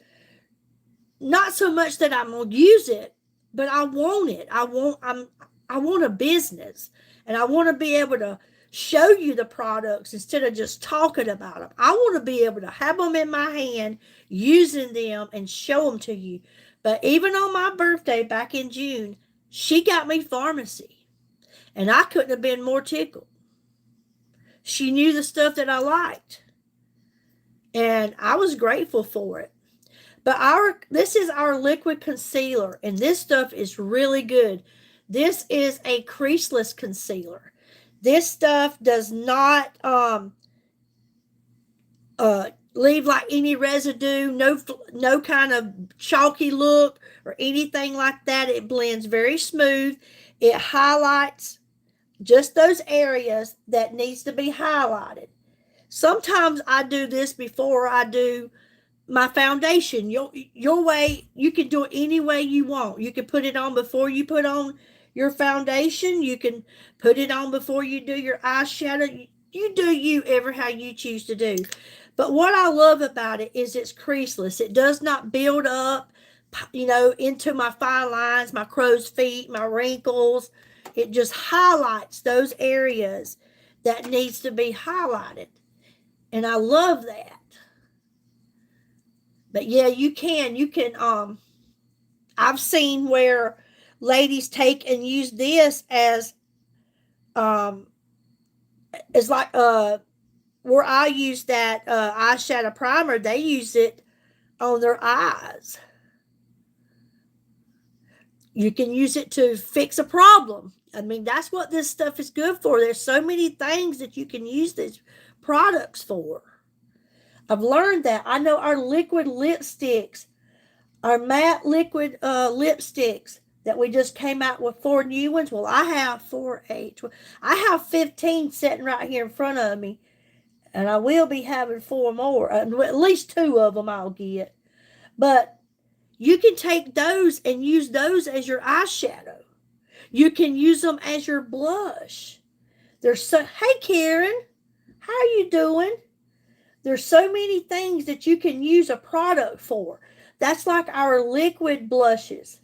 not so much that I'm going to use it, but I want it. I want a business, and I want to be able to show you the products instead of just talking about them. I want to be able to have them in my hand, using them, and show them to you. But even on my birthday back in June, she got me pharmacy, and I couldn't have been more tickled. She knew the stuff that I liked, and I was grateful for it. But this is our liquid concealer, and this stuff is really good. This is a creaseless concealer. This stuff does not leave like any residue, no kind of chalky look or anything like that. It blends very smooth. It highlights just those areas that needs to be highlighted. Sometimes I do this before I do my foundation. Your way, you can do it any way you want. You can put it on before you put on your foundation. You can put it on before you do your eyeshadow. You do you ever how you choose to do. But what I love about it is it's creaseless. It does not build up, into my fine lines, my crow's feet, my wrinkles. It just highlights those areas that needs to be highlighted. And I love that. But yeah, you can, I've seen where ladies take and use this as like, where I use that eyeshadow primer, they use it on their eyes. You can use it to fix a problem. I mean, that's what this stuff is good for. There's so many things that you can use these products for. I've learned that. I know our liquid lipsticks, our matte liquid lipsticks that we just came out with 4 new ones. Well, I have 4, 8, 12. I have 15 sitting right here in front of me, and I will be having 4 more. At least 2 of them I'll get. But You can take those and use those as your eyeshadow. You can use them as your blush. Hey Karen, how are you doing? There's so many things that you can use a product for. That's like our liquid blushes.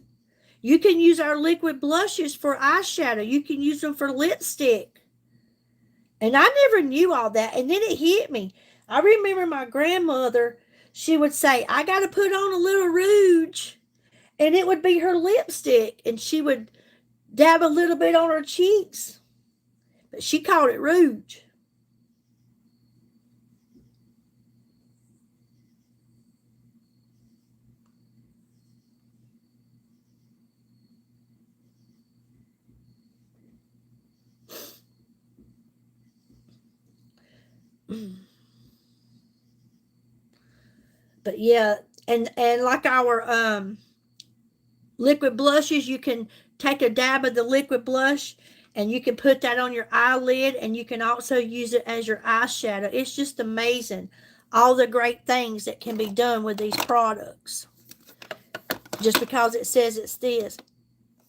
You can use our liquid blushes for eyeshadow. You can use them for lipstick. And I never knew all that. And then it hit me. I remember my grandmother, she would say, I got to put on a little rouge. And it would be her lipstick. And she would dab a little bit on her cheeks. But she called it rouge. But yeah, and like our liquid blushes, you can take a dab of the liquid blush and you can put that on your eyelid, and you can also use it as your eyeshadow. It's just amazing all the great things that can be done with these products. Just because it says it's this.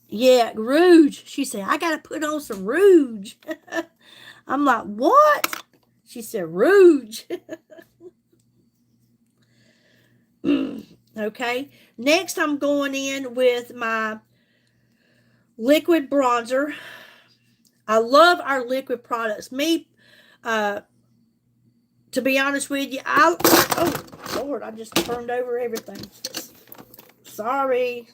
Yeah, rouge. She said, I got to put on some rouge. I'm like, what? She said, rouge. Okay. Next, I'm going in with my liquid bronzer. I love our liquid products. To be honest with you, oh, Lord, I just turned over everything. Sorry.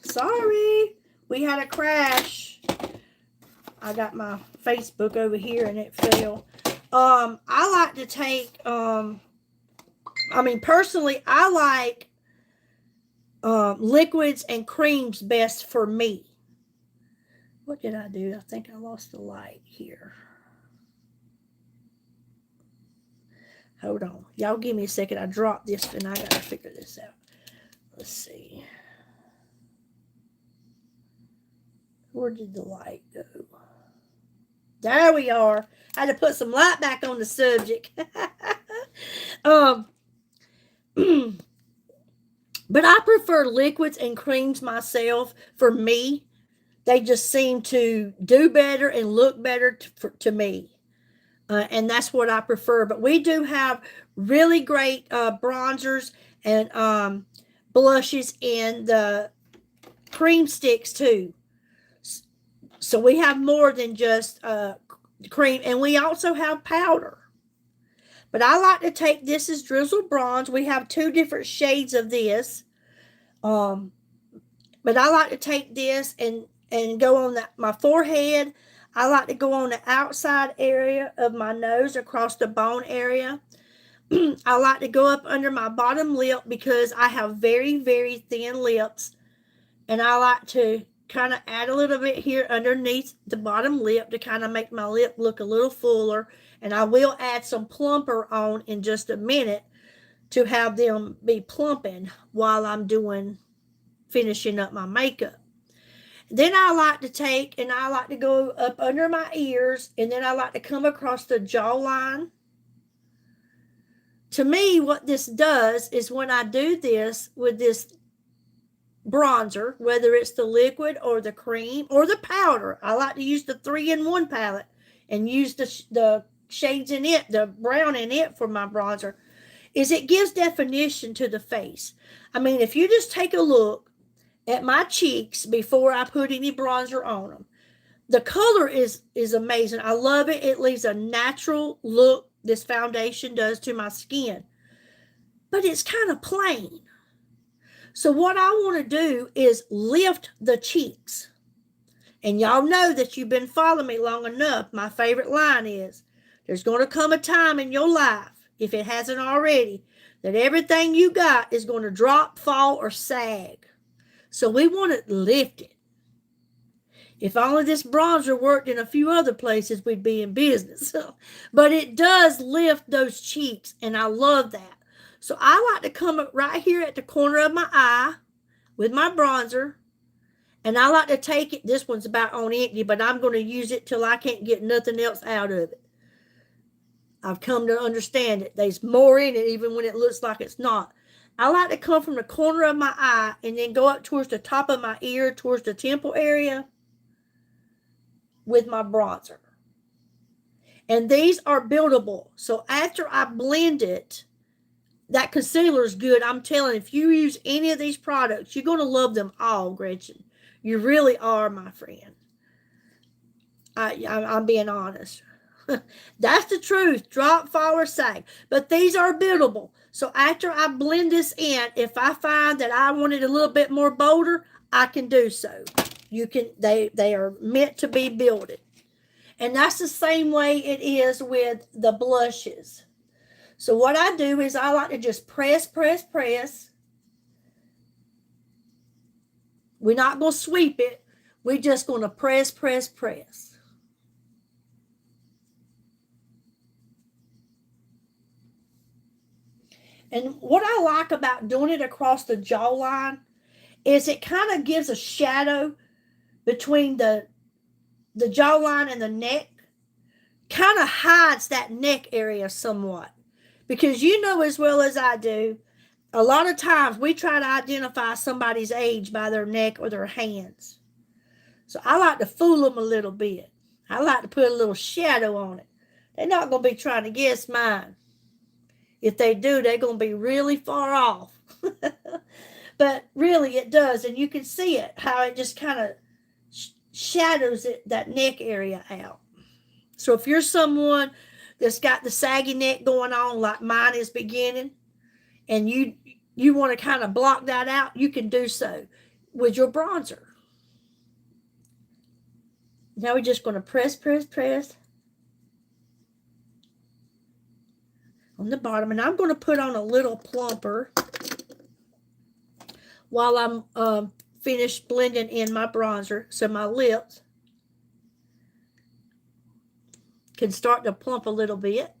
We had a crash. I got my Facebook over here and it fell. I like to take, personally, I like liquids and creams best for me. What did I do? I think I lost the light here. Hold on. Y'all give me a second. I dropped this and I got to figure this out. Let's see. Where did the light go? There we are. I had to put some light back on the subject. But I prefer liquids and creams myself. For me, they just seem to do better and look better to me. And that's what I prefer. But we do have really great bronzers and blushes and the cream sticks too. So we have more than just cream. And we also have powder. But I like to take this as Drizzle Bronze. We have 2 different shades of this. But I like to take this and go on my forehead. I like to go on the outside area of my nose across the bone area. I like to go up under my bottom lip because I have very, very thin lips. And I like to kind of add a little bit here underneath the bottom lip to kind of make my lip look a little fuller. And I will add some plumper on in just a minute to have them be plumping while I'm finishing up my makeup. Then I like to go up under my ears, and then I like to come across the jawline. To me, what this does is when I do this with this bronzer, whether it's the liquid or the cream or the powder, I like to use the 3-in-1 palette and use the shades in it, the brown in it for my bronzer, is it gives definition to the face. If you just take a look at my cheeks before I put any bronzer on them, the color is amazing. I love it. It leaves a natural look, this foundation does, to my skin. But it's kind of plain. So what I want to do is lift the cheeks. And y'all know that you've been following me long enough. My favorite line is, there's going to come a time in your life, if it hasn't already, that everything you got is going to drop, fall, or sag. So we want it lifted. If only this bronzer worked in a few other places, we'd be in business. But it does lift those cheeks, and I love that. So I like to come up right here at the corner of my eye with my bronzer, and I like to take it. This one's about on empty, but I'm going to use it till I can't get nothing else out of it. I've come to understand it. There's more in it, even when it looks like it's not. I like to come from the corner of my eye and then go up towards the top of my ear, towards the temple area with my bronzer. And these are buildable. So after I blend it, that concealer is good. I'm telling you, if you use any of these products, you're going to love them all, Gretchen. You really are, my friend. I'm being honest. That's the truth. Drop, fall, or sag. But these are buildable. So after I blend this in, if I find that I want it a little bit more bolder, I can do so. You can. They are meant to be builded. And that's the same way it is with the blushes. So what I do is I like to just press, press, press. We're not going to sweep it. We're just going to press, press, press. And what I like about doing it across the jawline is it kind of gives a shadow between the jawline and the neck. Kind of hides that neck area somewhat. Because you know as well as I do, a lot of times we try to identify somebody's age by their neck or their hands. So I like to fool them a little bit. I like to put a little shadow on it. They're not going to be trying to guess mine. If they do, they're going to be really far off. But really it does. And you can see it, how it just kind of shadows that neck area out. So if you're someone that's got the saggy neck going on like mine is beginning, and you want to kind of block that out, you can do so with your bronzer. Now we're just going to press, press, press on the bottom. And I'm going to put on a little plumper while I'm finished blending in my bronzer, so my lips can start to plump a little bit.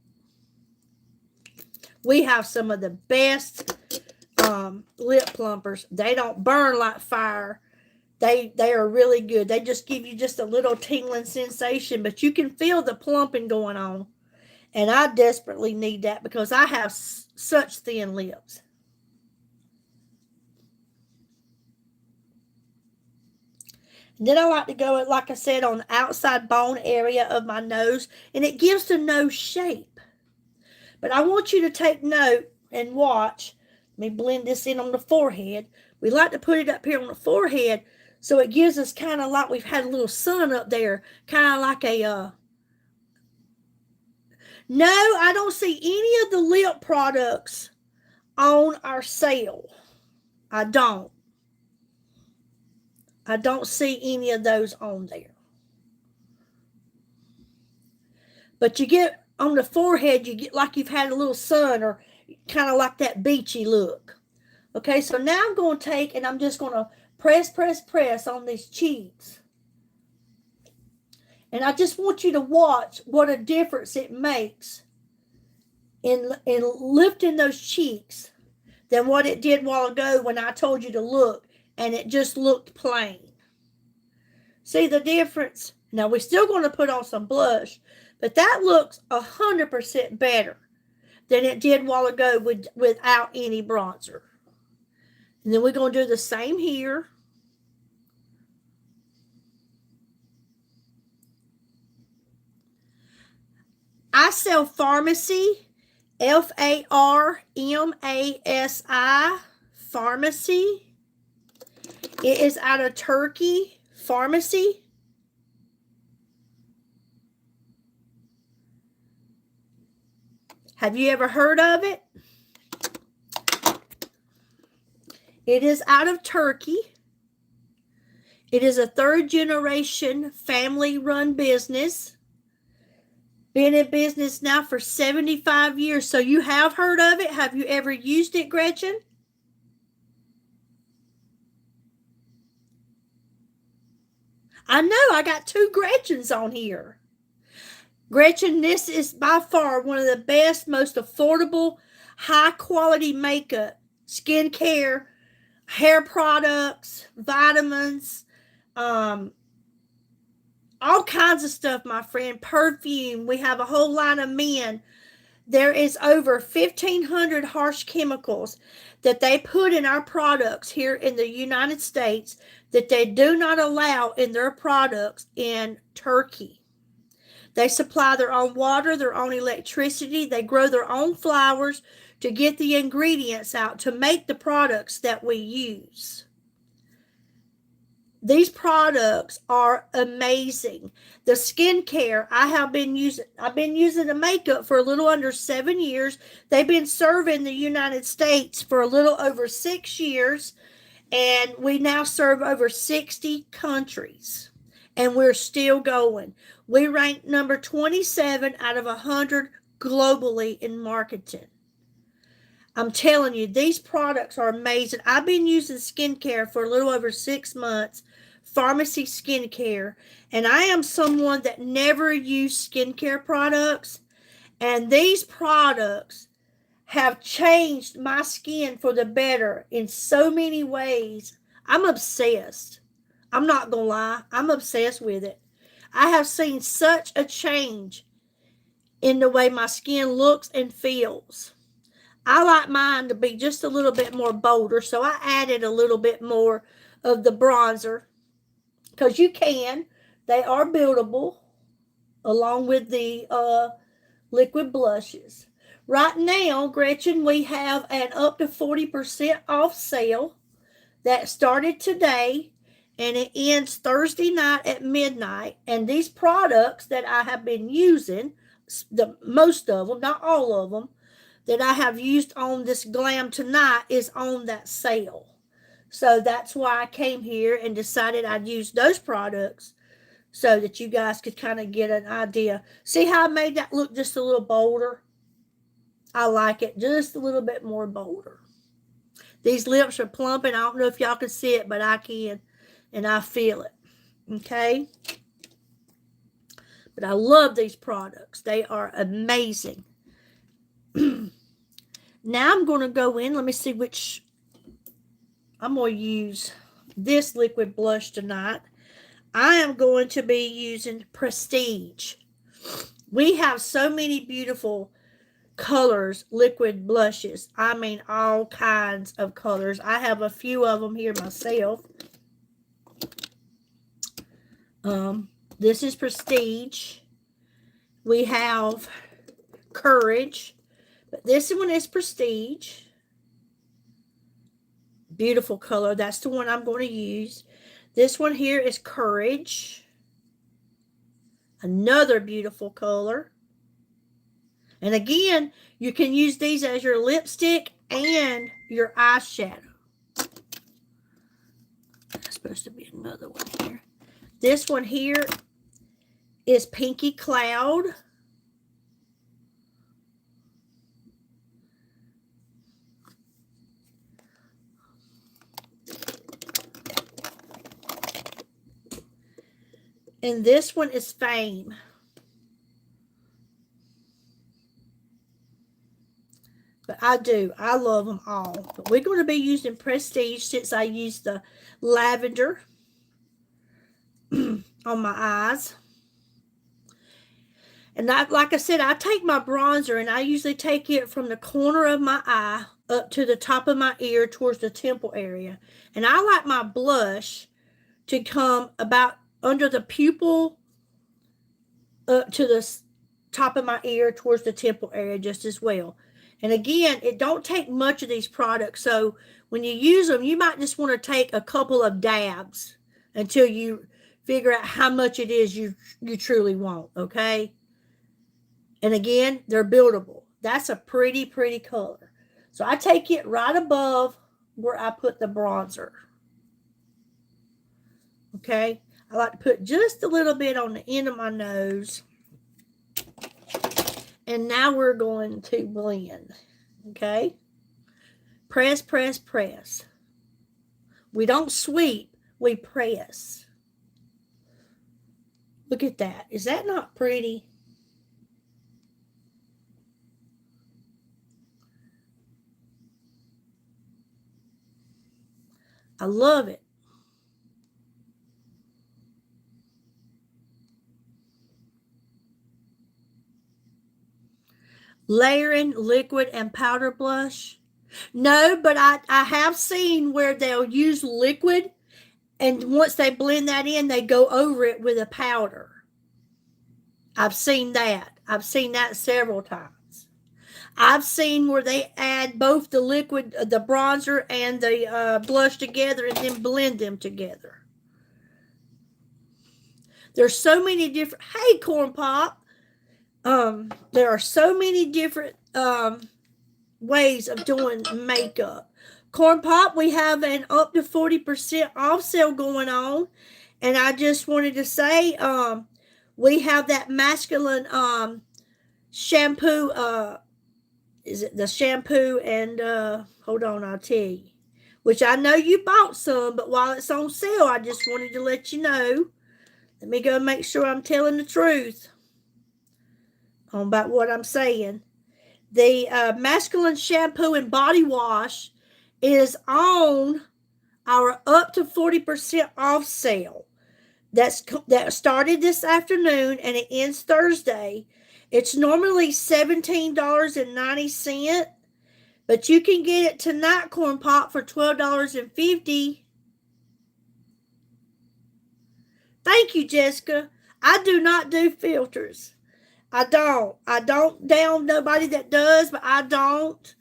We have some of the best lip plumpers. They don't burn like fire. They are really good. They just give you just a little tingling sensation, but you can feel the plumping going on. And I desperately need that because I have such thin lips. And then I like to go, like I said, on the outside bone area of my nose, and it gives the nose shape. But I want you to take note and watch. Let me blend this in on the forehead. We like to put it up here on the forehead so it gives us kind of like we've had a little sun up there, kind of like a... No, I don't see any of the lip products on our sale. I don't see any of those on there. But you get on the forehead, you get like you've had a little sun or kind of like that beachy look. Okay, so now I'm going to take and I'm just going to press, press, press on these cheeks. And I just want you to watch what a difference it makes in lifting those cheeks than what it did a while ago when I told you to look and it just looked plain. See the difference? Now we're still going to put on some blush, but that looks 100% better than it did a while ago without any bronzer. And then we're going to do the same here. I sell Pharmacy, F-A-R-M-A-S-I, Pharmacy. It is out of Turkey, Pharmacy. Have you ever heard of it? It is out of Turkey. It is a third-generation family-run business. Been in business now for 75 years. So you have heard of it? Have you ever used it, Gretchen? I know, I got 2 Gretchens on here. Gretchen, this is by far one of the best, most affordable, high-quality makeup, skincare, hair products, vitamins, all kinds of stuff, my friend. Perfume. We have a whole line of men There is over 1,500 harsh chemicals that they put in our products here in the United States that they do not allow in their products in Turkey. They supply their own water, their own electricity. They grow their own flowers to get the ingredients out to make the products that we use. These products are amazing. The skincare I've been using the makeup for a little under 7 years. They've been serving the United States for a little over 6 years, and we now serve over 60 countries, and we're still going. We rank number 27 out of 100 globally in marketing. I'm telling you, these products are amazing. I've been using skincare for a little over 6 months, pharmacy skincare, and I am someone that never used skincare products, and these products have changed my skin for the better in so many ways. I'm obsessed. I'm not going to lie. I'm obsessed with it. I have seen such a change in the way my skin looks and feels. I like mine to be just a little bit more bolder, so I added a little bit more of the bronzer because you can. They are buildable along with the liquid blushes. Right now, Gretchen, we have an up to 40% off sale that started today, and it ends Thursday night at midnight. And these products that I have been using, most of them, not all of them, that I have used on this glam tonight is on that sale. So that's why I came here and decided I'd use those products so that you guys could kind of get an idea. See how I made that look just a little bolder? I like it just a little bit more bolder. These lips are plumping. I don't know if y'all can see it, but I can, and I feel it. Okay? But I love these products. They are amazing. Now I'm going to go in. Let me see which. I'm going to use this liquid blush tonight. I am going to be using Prestige. We have so many beautiful colors, liquid blushes. I mean, all kinds of colors. I have a few of them here myself. This is Prestige. We have Courage. But this one is Prestige. Beautiful color. That's the one I'm going to use. This one here is Courage. Another beautiful color. And again, you can use these as your lipstick and your eyeshadow. There's supposed to be another one here. This one here is Pinky Cloud. And this one is Fame. But I love them all. But we're going to be using Prestige since I used the lavender on my eyes. And like I said, I take my bronzer and I usually take it from the corner of my eye up to the top of my ear towards the temple area. And I like my blush to come about under the pupil up to the top of my ear towards the temple area just as well. And again, it don't take much of these products. So when you use them, you might just want to take a couple of dabs until you figure out how much it is you truly want, okay? And again, they're buildable. That's a pretty, pretty color. So I take it right above where I put the bronzer. Okay? I like to put just a little bit on the end of my nose. And now we're going to blend. Okay? Press, press, press. We don't sweep, we press. Look at that. Is that not pretty? I love it. layering liquid and powder blush? No, but I have seen where they'll use liquid, and once they blend that in, they go over it with a powder. I've seen that. I've seen that several times. I've seen where they add both the liquid, the bronzer, and the blush together and then blend them together. There's so many different, hey, Corn Pop. There are so many different ways of doing makeup. Corn Pop, we have an up to 40% off sale going on. And I just wanted to say, we have that masculine shampoo. Is it the shampoo and hold on, I'll tell you. Which I know you bought some, but while it's on sale, I just wanted to let you know. Let me go make sure I'm telling the truth about what I'm saying. The masculine shampoo and body wash is on our up to 40% off sale. That started this afternoon and it ends Thursday. It's normally $17.90, but you can get it tonight, Corn Pop, for $12.50. Thank you, Jessica. I do not do filters. I don't down nobody that does, but I don't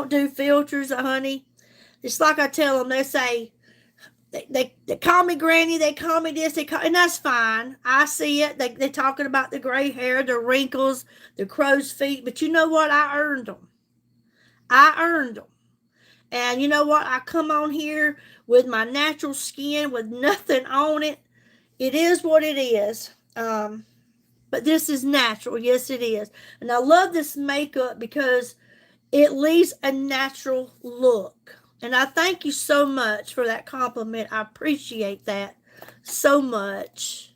do filters, honey. It's like I tell them, they say, they call me granny, they call me this, and that's fine. I see it. They're talking about the gray hair, the wrinkles, the crow's feet, but you know what? I earned them. And you know what? I come on here with my natural skin with nothing on it. It is what it is. But this is natural. Yes, it is. And I love this makeup because it leaves a natural look. And I thank you so much for that compliment. I appreciate that so much.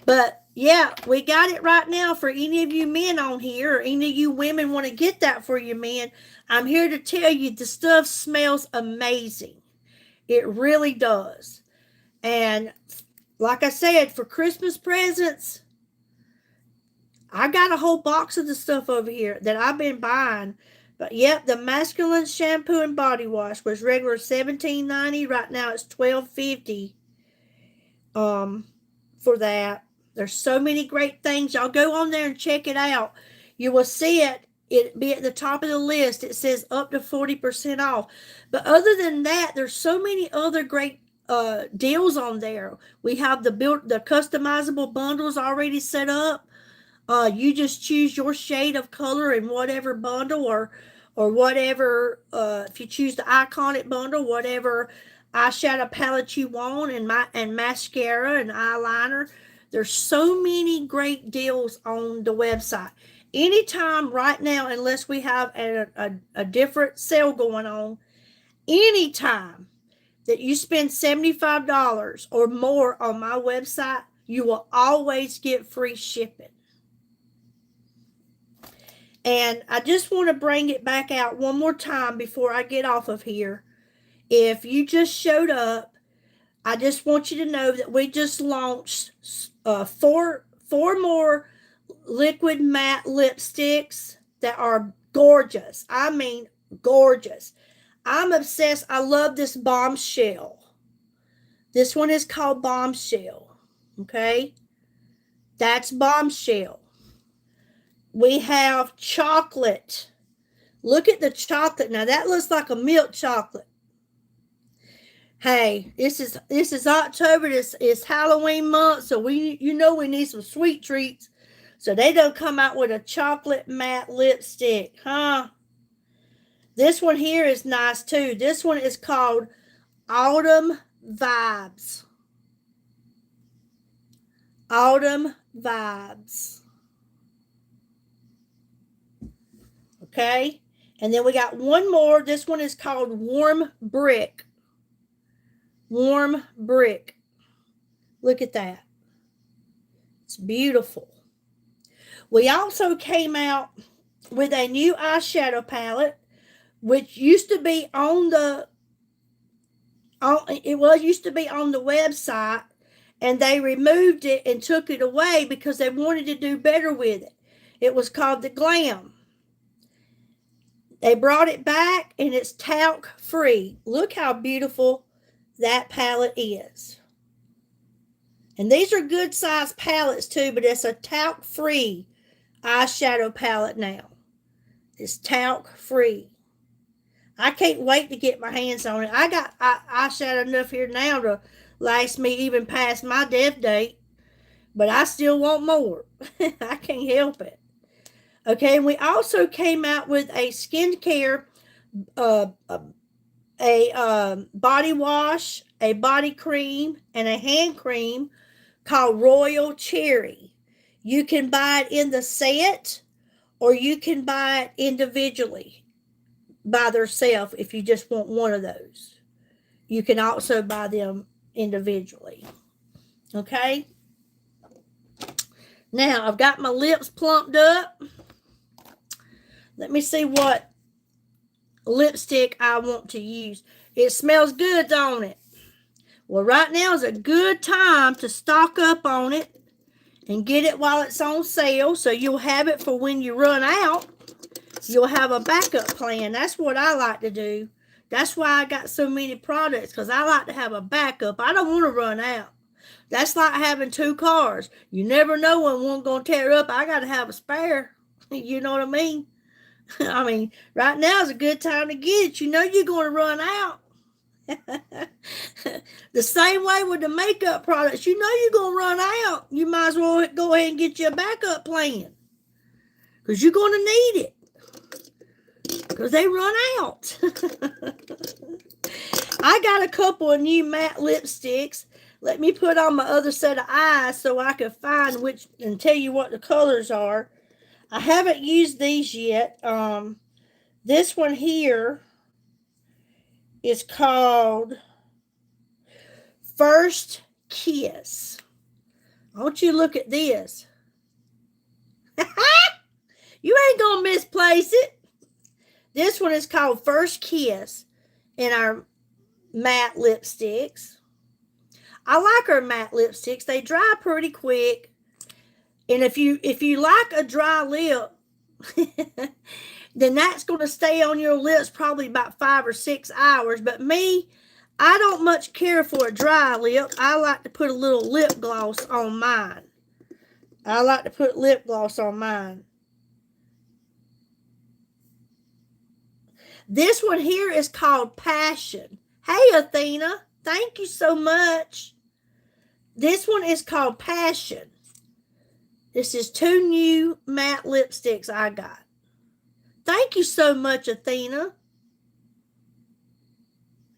But yeah, we got it right now for any of you men on here, or any of you women want to get that for your men. I'm here to tell you the stuff smells amazing. It really does. And like I said, for Christmas presents, I got a whole box of the stuff over here that I've been buying. But yep, the masculine shampoo and body wash was regular $17.90. Right now it's $12.50 for that. There's so many great things. Y'all go on there and check it out. You will see it. It be at the top of the list. It says up to 40% off. But other than that, there's so many other great deals on there. We have the customizable bundles already set up. You just choose your shade of color in whatever bundle, or whatever, if you choose the iconic bundle, whatever eyeshadow palette you want, and mascara and eyeliner. There's so many great deals on the website. Anytime right now, unless we have a different sale going on, anytime that you spend $75 or more on my website, you will always get free shipping. And I just want to bring it back out one more time before I get off of here. If you just showed up, I just want you to know that we just launched four more liquid matte lipsticks that are gorgeous. I mean, gorgeous. I'm obsessed. I love this Bombshell. This one is called Bombshell. Okay? That's Bombshell. We have chocolate. Look at the chocolate. Now that looks like a milk chocolate. Hey, this is October. This is Halloween month, so we need some sweet treats. So they don't come out with a chocolate matte lipstick, huh? This one here is nice too. This one is called Autumn Vibes. Autumn Vibes. Okay, and then we got one more. This one is called Warm Brick. Warm Brick. Look at that. It's beautiful. We also came out with a new eyeshadow palette, which used to be on the website, and they removed it and took it away because they wanted to do better with it. It was called the Glam. They brought it back, and it's talc free. Look how beautiful that palette is. And these are good size palettes too, but it's a talc free eyeshadow palette now. It's talc free. I can't wait to get my hands on it. I got eyeshadow enough here now to last me even past my death date, but I still want more. I can't help it. Okay, and we also came out with a skincare, body wash, a body cream, and a hand cream called Royal Cherry. You can buy it in the set, or you can buy it individually by themselves if you just want one of those. You can also buy them individually. Okay? Now, I've got my lips plumped up. Let me see what lipstick I want to use. It smells good, don't it? Well, right now is a good time to stock up on it and get it while it's on sale, so you'll have it for when you run out. You'll have a backup plan. That's what I like to do. That's why I got so many products, because I like to have a backup. I don't want to run out. That's like having two cars. You never know when one's going to tear up. I got to have a spare. You know what I mean? I mean, right now is a good time to get it. You know you're going to run out. The same way with the makeup products. You know you're going to run out. You might as well go ahead and get you a backup plan, because you're going to need it, because they run out. I got a couple of new matte lipsticks. Let me put on my other set of eyes so I can find which and tell you what the colors are. I haven't used these yet. This one here is called First Kiss. I want you to look at this. You ain't gonna misplace it. This one is called First Kiss in our matte lipsticks. I like our matte lipsticks. They dry pretty quick. And if you like a dry lip, then that's going to stay on your lips probably about 5 or 6 hours. But me, I don't much care for a dry lip. I like to put a little lip gloss on mine. I like to put lip gloss on mine. This one here is called Passion. Hey, Athena, thank you so much. This one is called Passion. This is 2 new matte lipsticks I got. Thank you so much, Athena.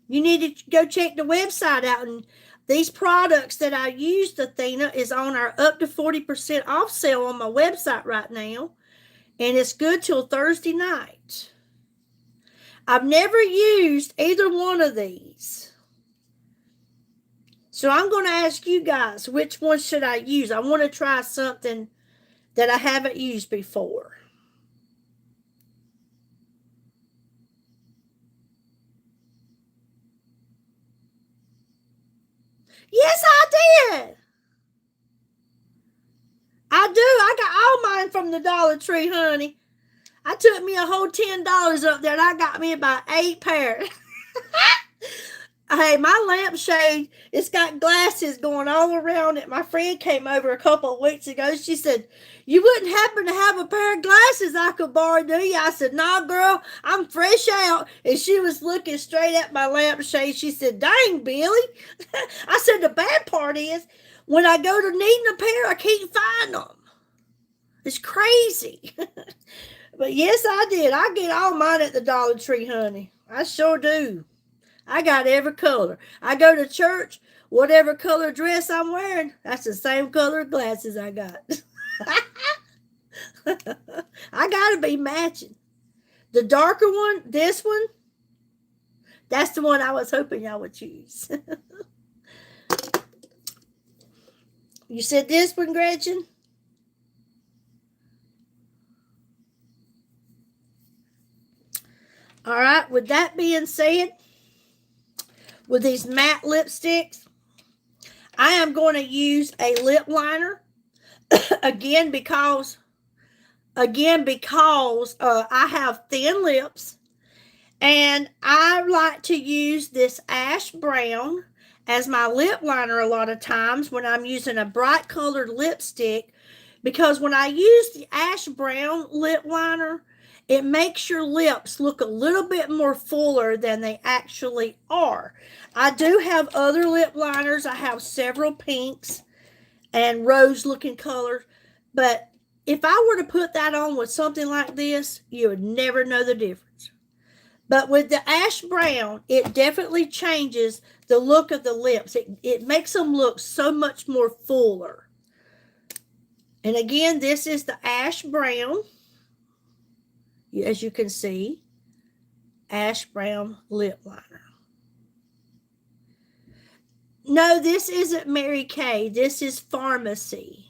You need to go check the website out. And these products that I used, Athena, is on our up to 40% off sale on my website right now. And it's good till Thursday night. I've never used either one of these. So I'm going to ask you guys, which one should I use? I want to try something that I haven't used before. Yes, I did. I do. I got all mine from the Dollar Tree, honey. I took me a whole $10 up there, and I got me about 8 pairs. Hey, my lampshade, it's got glasses going all around it. My friend came over a couple of weeks ago. She said, "You wouldn't happen to have a pair of glasses I could borrow, do you?" I said, "Nah, girl, I'm fresh out." And she was looking straight at my lampshade. She said, "Dang, Billy." I said, "The bad part is, when I go to needing a pair, I can't find them. It's crazy." But yes, I did. I get all mine at the Dollar Tree, honey. I sure do. I got every color. I go to church, whatever color dress I'm wearing, that's the same color glasses I got. I got to be matching. The darker one, this one, that's the one I was hoping y'all would choose. You said this one, Gretchen? All right, with that being said, with these matte lipsticks, I am going to use a lip liner again, because again, because I have thin lips, and I like to use this ash brown as my lip liner a lot of times when I'm using a bright colored lipstick, because when I use the ash brown lip liner, it makes your lips look a little bit more fuller than they actually are. I do have other lip liners. I have several pinks and rose looking colors, but if I were to put that on with something like this, you would never know the difference. But with the ash brown, it definitely changes the look of the lips. It makes them look so much more fuller. And again, this is the ash brown, as you can see, ash brown lip liner. No, this isn't Mary Kay. This is Pharmacy.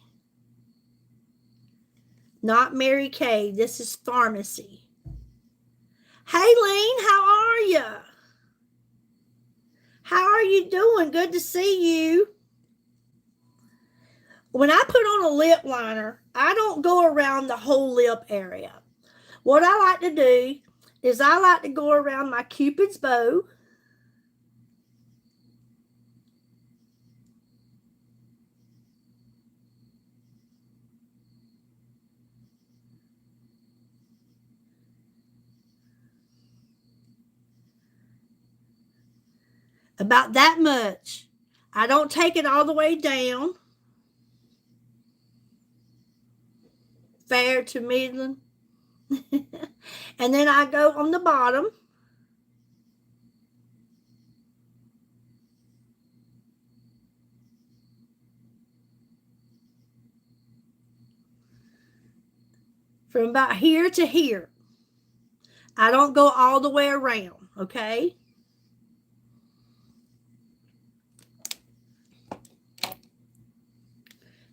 Not Mary Kay. This is Pharmacy. Hey, Lean, how are you? How are you doing? Good to see you. When I put on a lip liner, I don't go around the whole lip area. What I like to do is I like to go around my Cupid's bow. About that much. I don't take it all the way down. Fair to middling. And then I go on the bottom. From about here to here. I don't go all the way around, okay?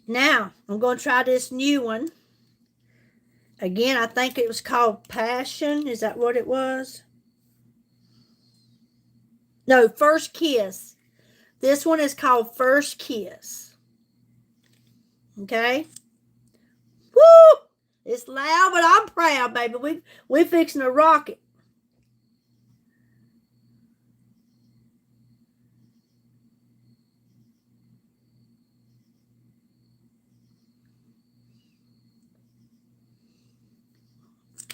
Now, I'm going to try this new one. Again, I think it was called Passion. Is that what it was? No, First Kiss. This one is called First Kiss. Okay? Woo! It's loud, but I'm proud, baby. We fixing to rock it.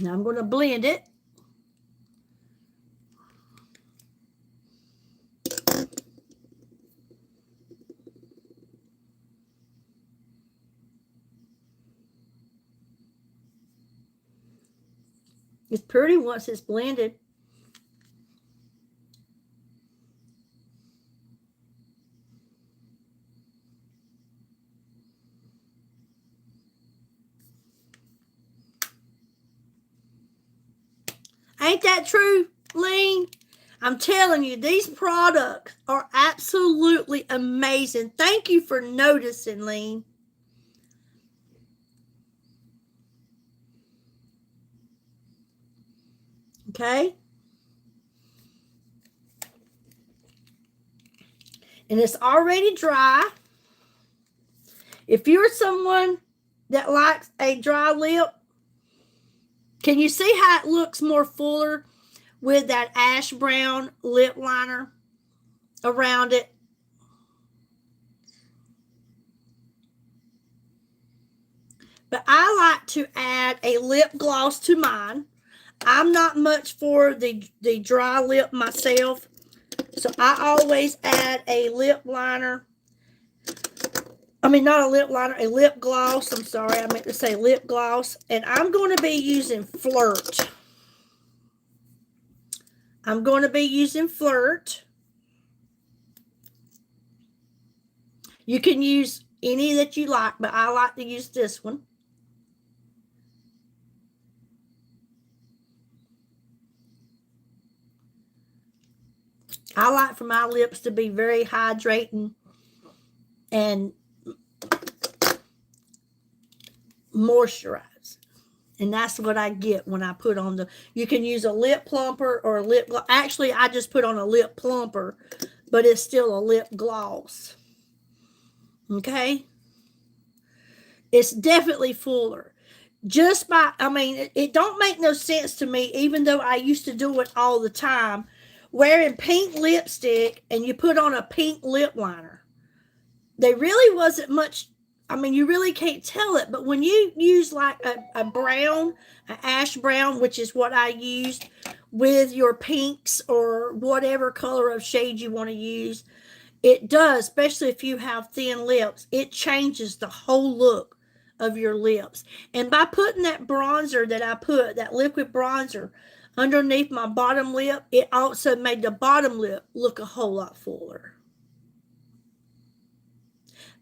Now I'm going to blend it. It's pretty once it's blended. Ain't that true, Lean? I'm telling you, these products are absolutely amazing. Thank you for noticing, Lean. Okay? And it's already dry. If you're someone that likes a dry lip, can you see how it looks more fuller with that ash brown lip liner around it? But I like to add a lip gloss to mine. I'm not much for the dry lip myself, so I always add a lip liner. I mean, not a lip liner, a lip gloss. I'm sorry, I meant to say lip gloss. And I'm going to be using Flirt. I'm going to be using Flirt. You can use any that you like, but I like to use this one. I like for my lips to be very hydrating and moisturized. And that's what I get when I put on the, you can use a lip plumper or a lip gloss. Actually, I just put on a lip plumper, but it's still a lip gloss. Okay? It's definitely fuller. Just by, I mean, it don't make no sense to me, even though I used to do it all the time, wearing pink lipstick and you put on a pink lip liner. They really wasn't much, I mean, you really can't tell it, but when you use like a brown, an ash brown, which is what I used, with your pinks or whatever color of shade you want to use, it does, especially if you have thin lips. It changes the whole look of your lips. And by putting that bronzer that I put, that liquid bronzer, underneath my bottom lip, it also made the bottom lip look a whole lot fuller.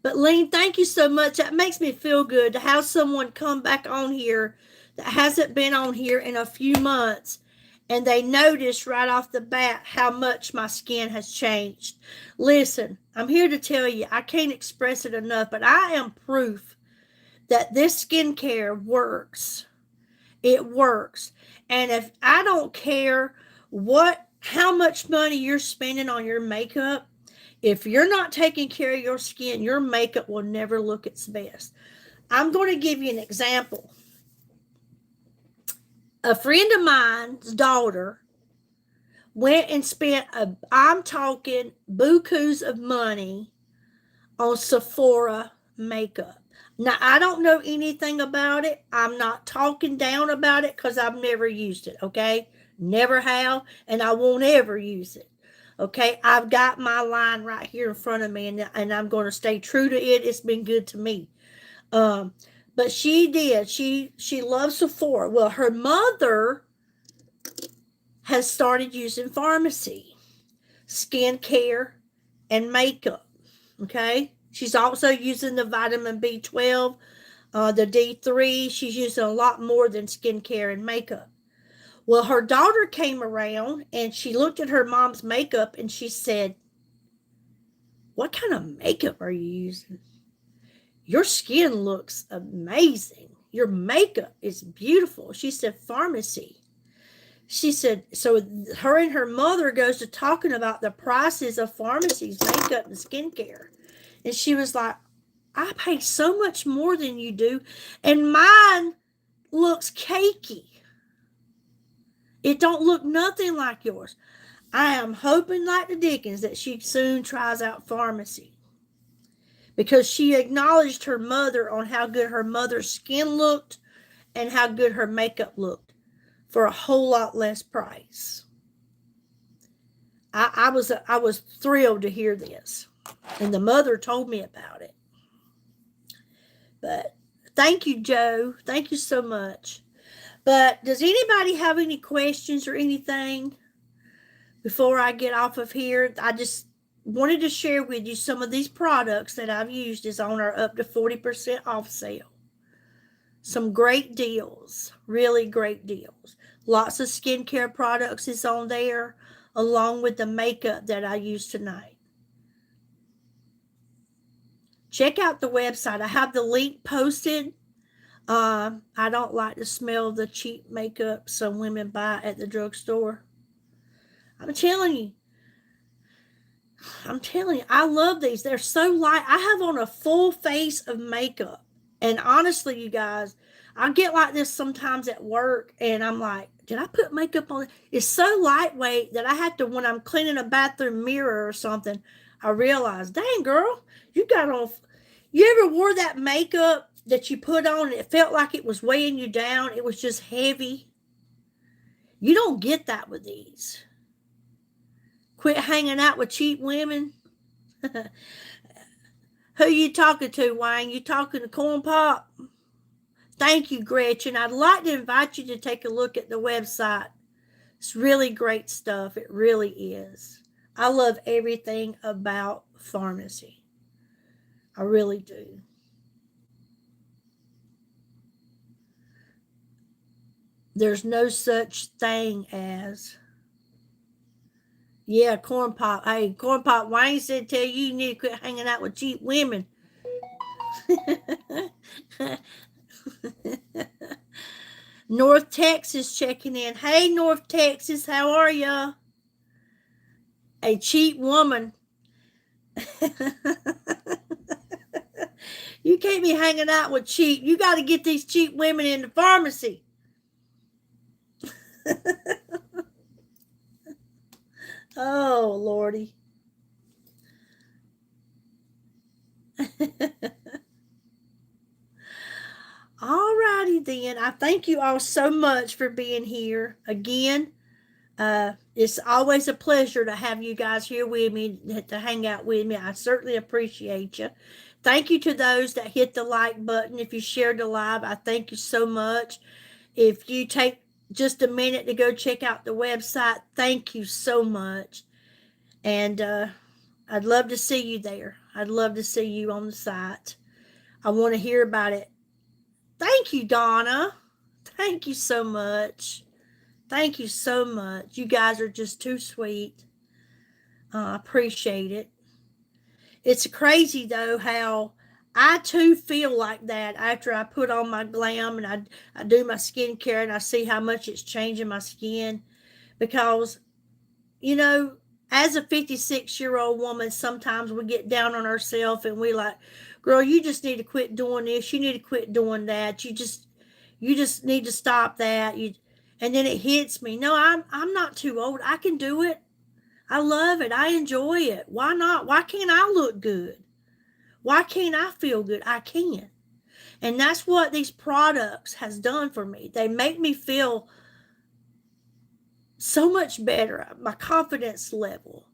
But Lean, thank you so much. That makes me feel good to have someone come back on here that hasn't been on here in a few months, and they notice right off the bat how much my skin has changed. Listen, I'm here to tell you, I can't express it enough, but I am proof that this skincare works. It works. And if I don't care how much money you're spending on your makeup, if you're not taking care of your skin, your makeup will never look its best. I'm going to give you an example. A friend of mine's daughter went and spent, I'm talking bukus of money on Sephora makeup. Now, I don't know anything about it. I'm not talking down about it because I've never used it, okay? Never have, and I won't ever use it. Okay, I've got my line right here in front of me, and I'm going to stay true to it. It's been good to me. But she did. She loves Sephora. Well, her mother has started using pharmacy, skincare, and makeup. Okay, she's also using the vitamin B12, the D3. She's using a lot more than skincare and makeup. Well, her daughter came around and she looked at her mom's makeup and she said, "What kind of makeup are you using? Your skin looks amazing. Your makeup is beautiful." She said, "Pharmacy." She said, so her and her mother goes to talking about the prices of pharmacies, makeup and skincare. And she was like, "I pay so much more than you do, and mine looks cakey. It don't look nothing like yours." I am hoping like the dickens that she soon tries out pharmacy, because she acknowledged her mother on how good her mother's skin looked and how good her makeup looked for a whole lot less price. I was thrilled to hear this, and the mother told me about it. But thank you, Joe. Thank you so much. But does anybody have any questions or anything before I get off of here? I just wanted to share with you some of these products that I've used is on our up to 40% off sale. Some great deals, really great deals. Lots of skincare products is on there, along with the makeup that I use tonight. Check out the website. I have the link posted. I don't like to smell the cheap makeup some women buy at the drugstore. I'm telling you, I love these. They're so light. I have on a full face of makeup. And honestly, you guys, I get like this sometimes at work, and I'm like, did I put makeup on? It's so lightweight that I have to, when I'm cleaning a bathroom mirror or something, I realize, dang, girl, you got on. You ever wore that makeup that you put on and it felt like it was weighing you down? It was just heavy. You don't get that with these. Quit hanging out with cheap women. Who you talking to, Wayne? You talking to Corn Pop? Thank you, Gretchen. I'd like to invite you to take a look at the website. It's really great stuff. It really is. I love everything about pharmacy. I really do. There's no such thing as, yeah, Corn Pop. Hey, Corn Pop, Wayne said tell you need to quit hanging out with cheap women. North Texas checking in. Hey, North Texas, how are ya? A cheap woman. You can't be hanging out with cheap. You got to get these cheap women in the pharmacy. Oh, Lordy. All righty then. I thank you all so much for being here. Again, it's always a pleasure to have you guys here with me, to hang out with me. I certainly appreciate you. Thank you to those that hit the like button. If you shared the live, I thank you so much. If you take just a minute to go check out the website, thank you so much. And I'd love to see you there. I'd love to see you on the site. I want to hear about it. Thank you, Donna. Thank you so much. Thank you so much. You guys are just too sweet. I appreciate it. It's crazy, though, how I, too, feel like that after I put on my glam and I do my skincare and I see how much it's changing my skin. Because, you know, as a 56-year-old woman, sometimes we get down on ourselves and we like, girl, you just need to quit doing this. You need to quit doing that. You just need to stop that. And then it hits me. No, I'm not too old. I can do it. I love it. I enjoy it. Why not? Why can't I look good? Why can't I feel good? I can. And that's what these products has done for me. They make me feel so much better. My confidence level,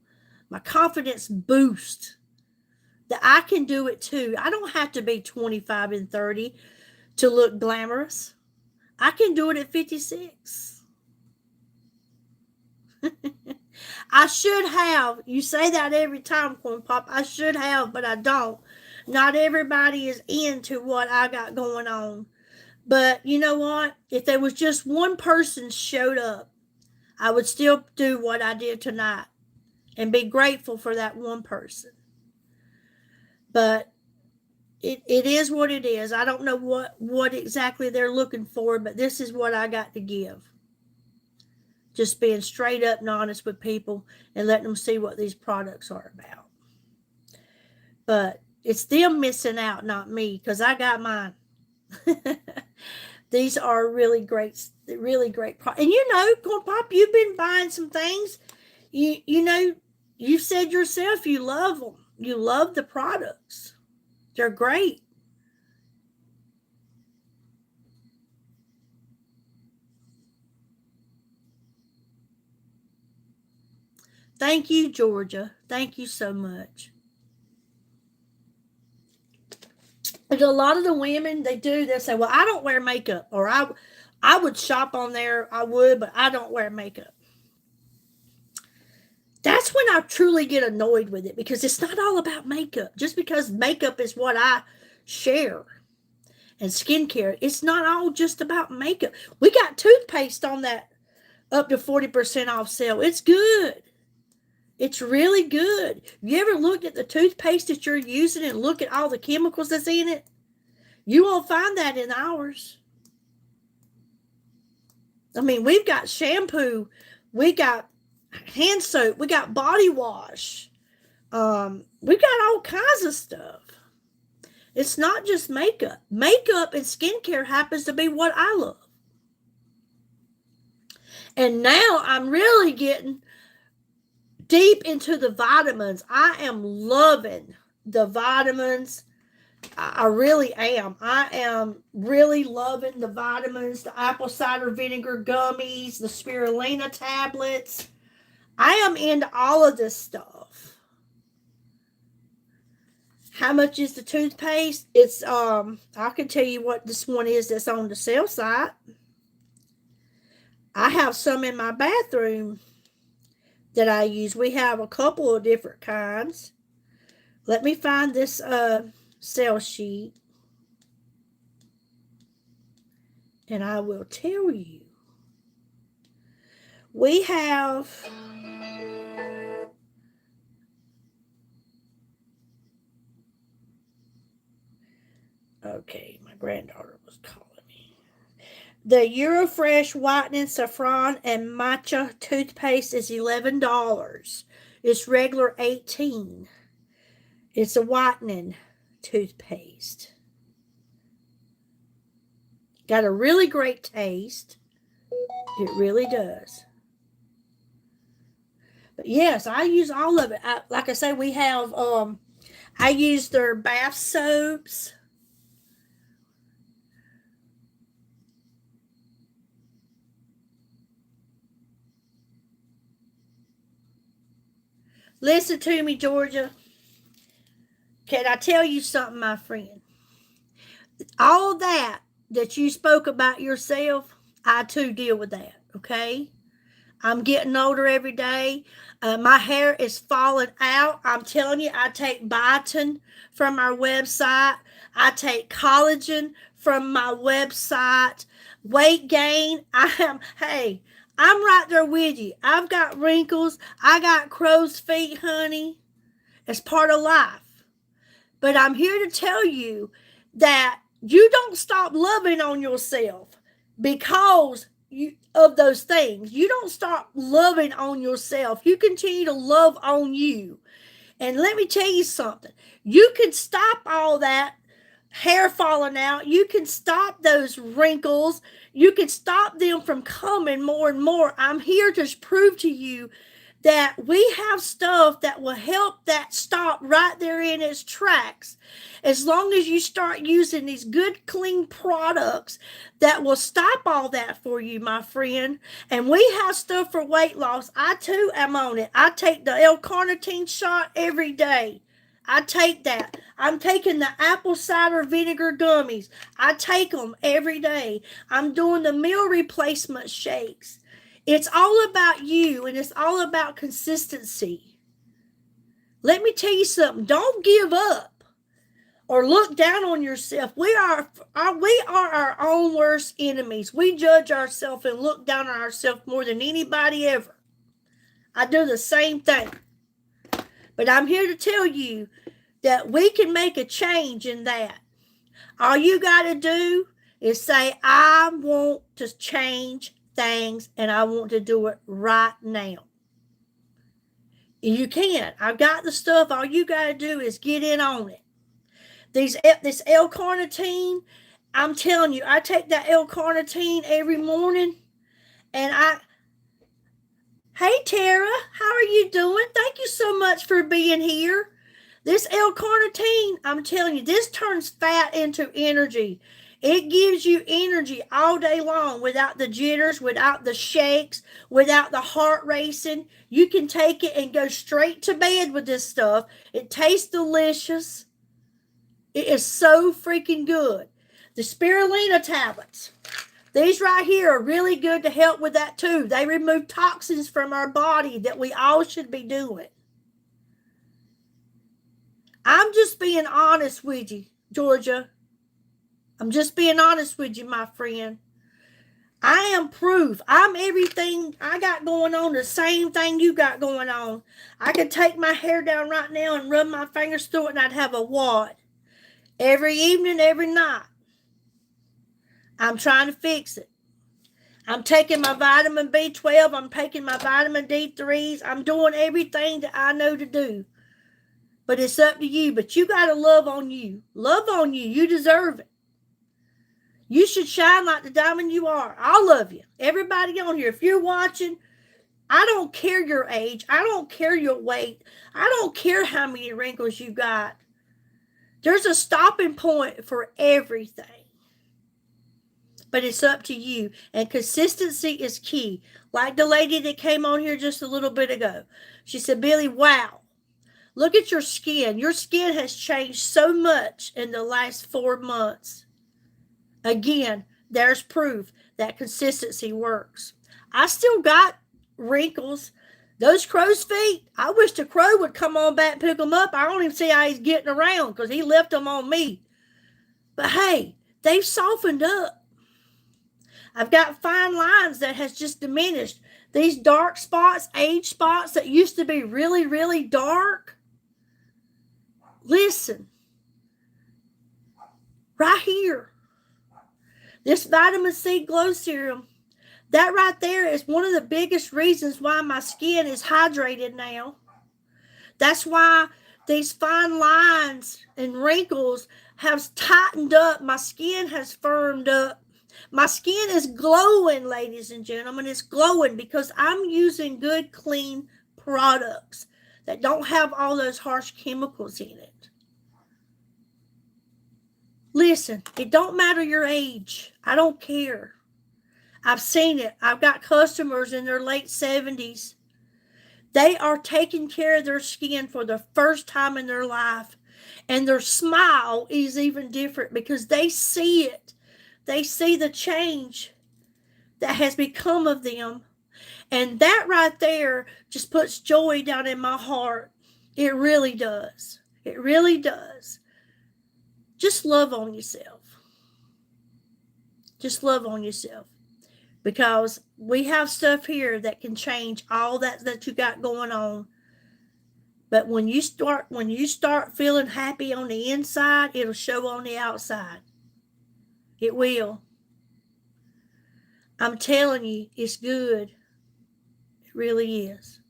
my confidence boost, that I can do it too. I don't have to be 25 and 30 to look glamorous. I can do it at 56. I should have. You say that every time, Corn Pop. I should have, but I don't. Not everybody is into what I got going on. But you know what? If there was just one person showed up, I would still do what I did tonight and be grateful for that one person. But it is what it is. I don't know what exactly they're looking for, but this is what I got to give. Just being straight up and honest with people and letting them see what these products are about. But it's them missing out, not me, because I got mine. These are really great products. And you know, Corn Pop, you've been buying some things. You know, you said yourself you love them. You love the products. They're great. Thank you, Georgia. Thank you so much. And a lot of the women, they say, well, I don't wear makeup. Or I would shop on there. I would, but I don't wear makeup. That's when I truly get annoyed with it, because it's not all about makeup. Just because makeup is what I share and skincare, it's not all just about makeup. We got toothpaste on that up to 40% off sale. It's good. It's really good. You ever looked at the toothpaste that you're using and look at all the chemicals that's in it? You won't find that in ours. I mean, we've got shampoo, we got hand soap, we got body wash. We got all kinds of stuff. It's not just makeup. Makeup and skincare happens to be what I love. And now I'm really getting deep into the vitamins. I am loving the vitamins. I really am. I am really loving the vitamins, the apple cider vinegar gummies, the spirulina tablets. I am into all of this stuff. How much is the toothpaste? It's I can tell you what this one is that's on the sale site. I have some in my bathroom that I use. We have a couple of different kinds. Let me find this sale sheet, and I will tell you. We have okay, my granddaughter was calling me. The Eurofresh Whitening Saffron and Matcha toothpaste is $11. It's regular $18. It's a whitening toothpaste. Got a really great taste. It really does. But yes, I use all of it. Like I say, we have, I use their bath soaps. Listen to me, Georgia. Can I tell you something, my friend? All that you spoke about yourself, I too deal with that, okay? I'm getting older every day. My hair is falling out. I'm telling you, I take biotin from our website. I take collagen from my website. Weight gain, hey, I'm right there with you. I've got wrinkles. I got crow's feet, honey. It's part of life. But I'm here to tell you that you don't stop loving on yourself because of those things. You don't stop loving on yourself. You continue to love on you. And let me tell you something. You can stop all that hair falling out. You can stop those wrinkles. You can stop them from coming more and more. I'm here to prove to you that we have stuff that will help that stop right there in its tracks. As long as you start using these good, clean products that will stop all that for you, my friend. And we have stuff for weight loss. I too am on it. I take the L-carnitine shot every day. I take that. I'm taking the apple cider vinegar gummies. I take them every day. I'm doing the meal replacement shakes. It's all about you, and it's all about consistency. Let me tell you something. Don't give up or look down on yourself. We are our own worst enemies. We judge ourselves and look down on ourselves more than anybody ever. I do the same thing. But I'm here to tell you that we can make a change in that. All you got to do is say, I want to change things and I want to do it right now. You can. I've got the stuff. All you got to do is get in on it. This L-carnitine, I'm telling you, I take that L-carnitine every morning and hey Tara, how are you doing? Thank you so much for being here. This L-carnitine, I'm telling you, this turns fat into energy. It gives you energy all day long without the jitters, without the shakes, without the heart racing. You can take it and go straight to bed with this stuff. It tastes delicious. It is so freaking good. The spirulina tablets. These right here are really good to help with that too. They remove toxins from our body that we all should be doing. I'm just being honest with you, Georgia. I'm just being honest with you, my friend. I am proof. I'm everything I got going on, the same thing you got going on. I could take my hair down right now and run my fingers through it and I'd have a wad. Every evening, every night. I'm trying to fix it. I'm taking my vitamin B12. I'm taking my vitamin D3s. I'm doing everything that I know to do. But it's up to you. But you got to love on you. Love on you. You deserve it. You should shine like the diamond you are. I love you. Everybody on here, if you're watching, I don't care your age. I don't care your weight. I don't care how many wrinkles you got. There's a stopping point for everything. But it's up to you. And consistency is key. Like the lady that came on here just a little bit ago. She said, Billy, wow. Look at your skin. Your skin has changed so much in the last 4 months. Again, there's proof that consistency works. I still got wrinkles. Those crow's feet, I wish the crow would come on back and pick them up. I don't even see how he's getting around because he left them on me. But hey, they've softened up. I've got fine lines that has just diminished. These dark spots, age spots that used to be really, really dark. Listen. Right here. This vitamin C glow serum, that right there is one of the biggest reasons why my skin is hydrated now. That's why these fine lines and wrinkles have tightened up. My skin has firmed up. My skin is glowing, ladies and gentlemen. It's glowing because I'm using good, clean products that don't have all those harsh chemicals in it. Listen, it don't matter your age. I don't care. I've seen it. I've got customers in their late 70s. They are taking care of their skin for the first time in their life. And their smile is even different because they see it. They see the change that has become of them. And that right there just puts joy down in my heart. It really does. It really does. Just love on yourself. Just love on yourself. Because we have stuff here that can change all that you got going on. But when you start feeling happy on the inside, it'll show on the outside. It will. I'm telling you, it's good. It really is.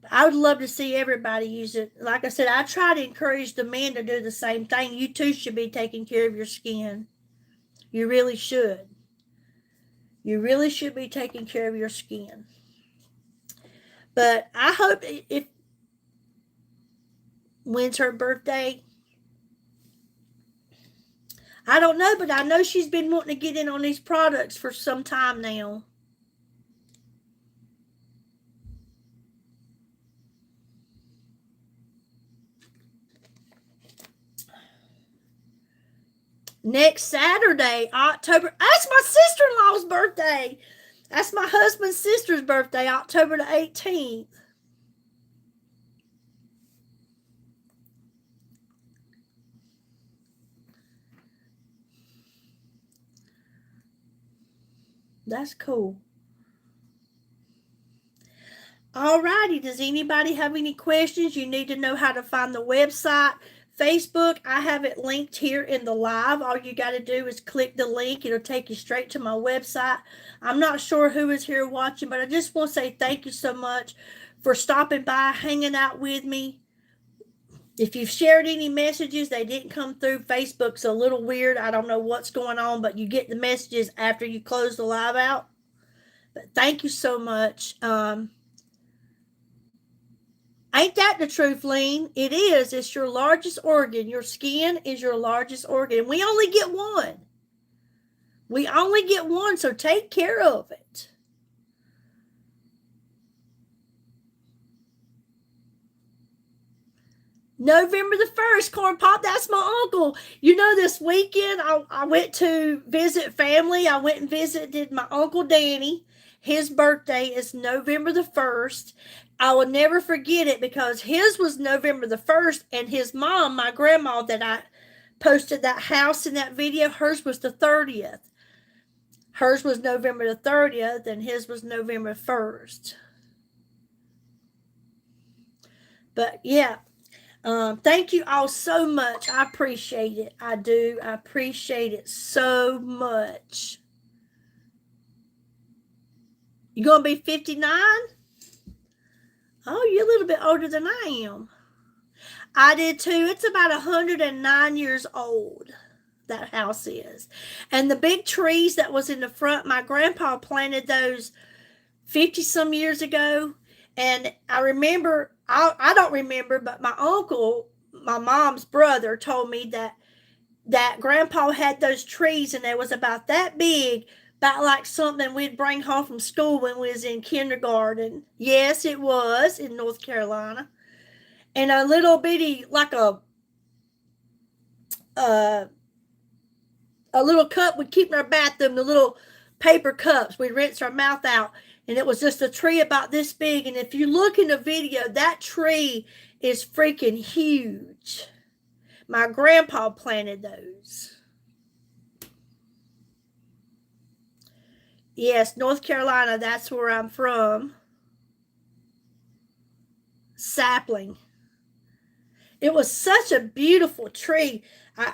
I would love to see everybody use it. Like I said, I try to encourage the men to do the same thing. You too should be taking care of your skin. You really should. You really should be taking care of your skin. But I hope when's her birthday? I don't know, but I know she's been wanting to get in on these products for some time now. Next Saturday, October. That's my sister-in-law's birthday. That's my husband's sister's birthday, October the 18th. That's cool. Alrighty, does anybody have any questions? You need to know how to find the website. Facebook, I have it linked here in the live. All you got to do is click the link. It'll take you straight to my website. I'm not sure who is here watching, but I just want to say thank you so much for stopping by, hanging out with me. If you've shared any messages, they didn't come through. Facebook's a little weird. I don't know what's going on, but you get the messages after you close the live out. But thank you so much. Ain't that the truth, Lean? It is. It's your largest organ. Your skin is your largest organ. We only get one. We only get one, so take care of it. November the 1st, Corn Pop, that's my uncle. You know, this weekend I went to visit family. I went and visited my Uncle Danny. His birthday is November the 1st. I will never forget it because his was November the 1st, and his mom, my grandma that I posted that house in that video, hers was the 30th. Hers was November the 30th, and his was November 1st. But yeah, thank you all so much. I appreciate it. I do. I appreciate it so much. You gonna be 59? Oh, you're a little bit older than I am. I did too. It's about 109 years old, that house is. And the big trees that was in the front, my grandpa planted those 50 some years ago. And I remember, I don't remember, but my uncle, my mom's brother, told me that grandpa had those trees and they was about that big, about like something we'd bring home from school when we was in kindergarten. Yes, it was in North Carolina. And a little bitty, like a little cup we'd keep in our bathroom, the little paper cups. We'd rinse our mouth out. And it was just a tree about this big. And if you look in the video, that tree is freaking huge. My grandpa planted those. Yes, North Carolina, that's where I'm from. Sapling. It was such a beautiful tree.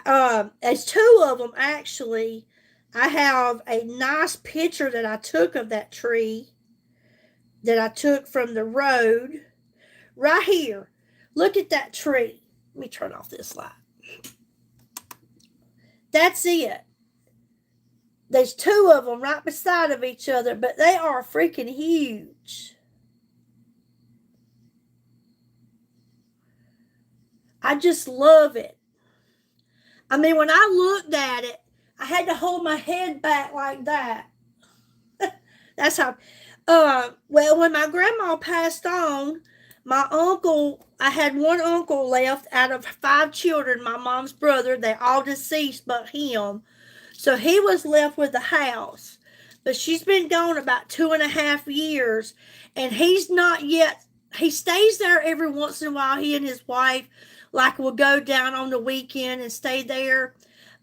There's two of them, actually. I have a nice picture that I took of that tree that I took from the road. Right here. Look at that tree. Let me turn off this light. That's it. There's two of them right beside of each other, but they are freaking huge. I just love it. I mean, when I looked at it, I had to hold my head back like that. That's how. Well, when my grandma passed on, my uncle, I had one uncle left out of 5 children, my mom's brother. They all deceased but him. So he was left with the house. But she's been gone about 2.5 years, and he's not yet. He stays there every once in a while. He and his wife, like, will go down on the weekend and stay there.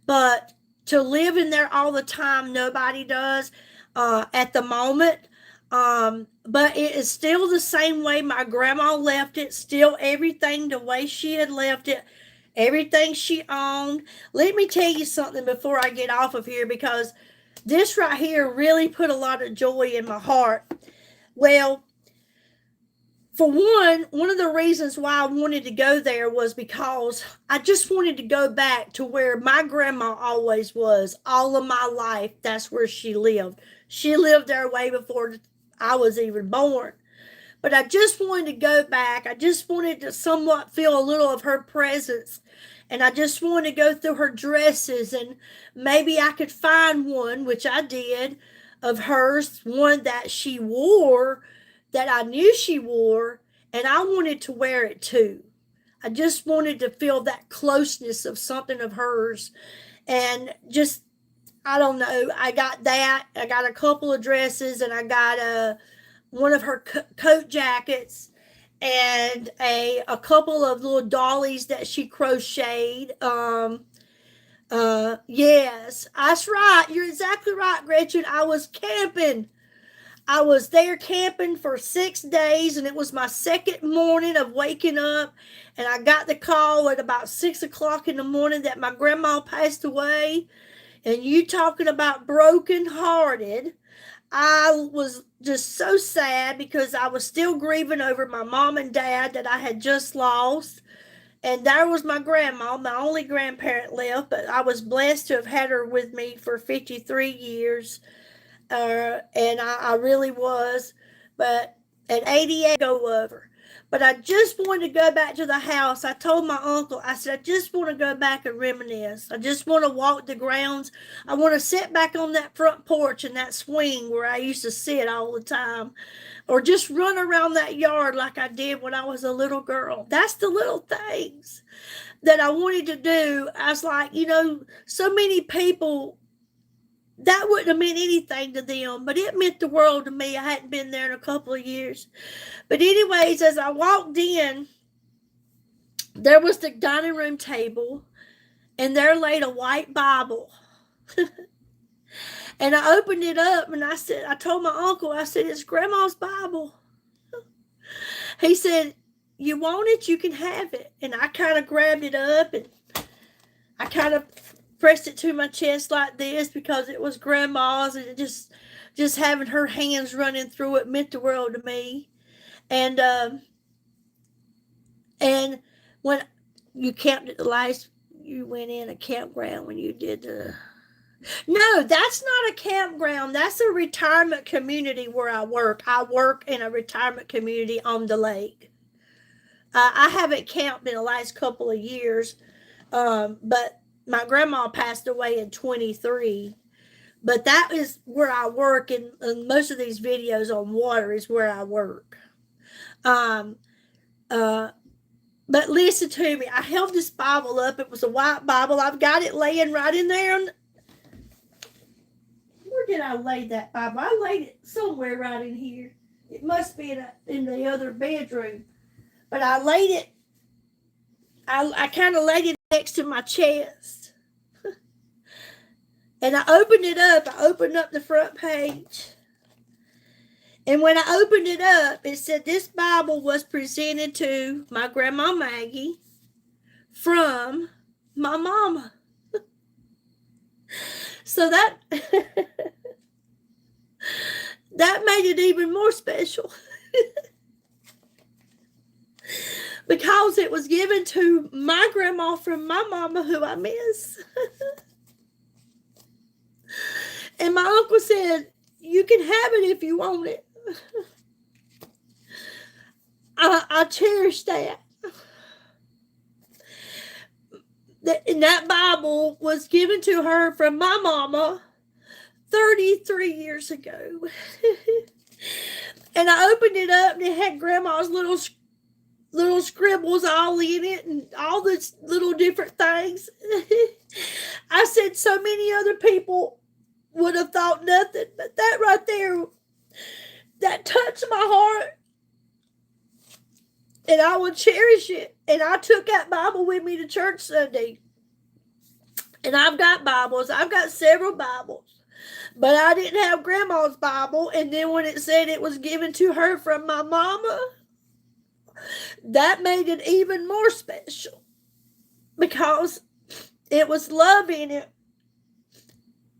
But to live in there all the time, nobody does at the moment. But it is still the same way my grandma left it, still everything the way she had left it, everything she owned. Let me tell you something before I get off of here, because this right here really put a lot of joy in my heart. Well, for one of the reasons why I wanted to go there was because I just wanted to go back to where my grandma always was. All of my life, that's where she lived. She lived there way before I was even born. But I just wanted to go back. I just wanted to somewhat feel a little of her presence. And I just wanted to go through her dresses, and maybe I could find one, which I did, of hers, one that she wore, that I knew she wore, and I wanted to wear it too. I just wanted to feel that closeness of something of hers. And just, I don't know, I got that. I got a couple of dresses, and I got one of her coat jackets, and a couple of little dollies that she crocheted. Yes, that's right. You're exactly right, Gretchen. I was camping. I was there camping for 6 days, and it was my second morning of waking up, and I got the call at about 6 o'clock in the morning that my grandma passed away. And you talking about brokenhearted. I was just so sad because I was still grieving over my mom and dad that I had just lost. And there was my grandma, my only grandparent left, but I was blessed to have had her with me for 53 years. And I really was. But at 88, go over. But I just wanted to go back to the house. I told my uncle, I said, I just want to go back and reminisce. I just want to walk the grounds. I want to sit back on that front porch and that swing where I used to sit all the time. Or just run around that yard like I did when I was a little girl. That's the little things that I wanted to do. I was like, so many people, that wouldn't have meant anything to them, but it meant the world to me. I hadn't been there in a couple of years. But anyways, as I walked in, there was the dining room table, and there laid a white Bible. And I opened it up, and I told my uncle, I said, it's Grandma's Bible. He said, you want it, you can have it. And I kind of grabbed it up, and I kind of pressed it to my chest like this because it was Grandma's, and it just having her hands running through it meant the world to me. And when you camped at the last, you went in a campground when you did the. No, that's not a campground. That's a retirement community where I work. I work in a retirement community on the lake. I haven't camped in the last couple of years, but my grandma passed away in 23. But that is where I work, and most of these videos on water is where I work. But listen to me. I held this Bible up. It was a white Bible. I've got it laying right in there. Where did I lay that Bible? I laid it somewhere right in here. It must be in the other bedroom. But I laid it, I kind of laid it next to my chest. And I opened it up. I opened up the front page. And when I opened it up, it said this Bible was presented to my Grandma Maggie from my mama. So that that made it even more special. Because it was given to my grandma from my mama, who I miss. And uncle said, you can have it if you want it. I cherish that. And that Bible was given to her from my mama 33 years ago. And I opened it up and it had Grandma's little scribbles all in it and all this little different things. I said so many other people would have thought nothing, but that right there, that touched my heart. And I will cherish it. And I took that Bible with me to church Sunday. And I've got Bibles. I've got several Bibles. But I didn't have Grandma's Bible. And then when it said it was given to her from my mama, that made it even more special. Because it was love in it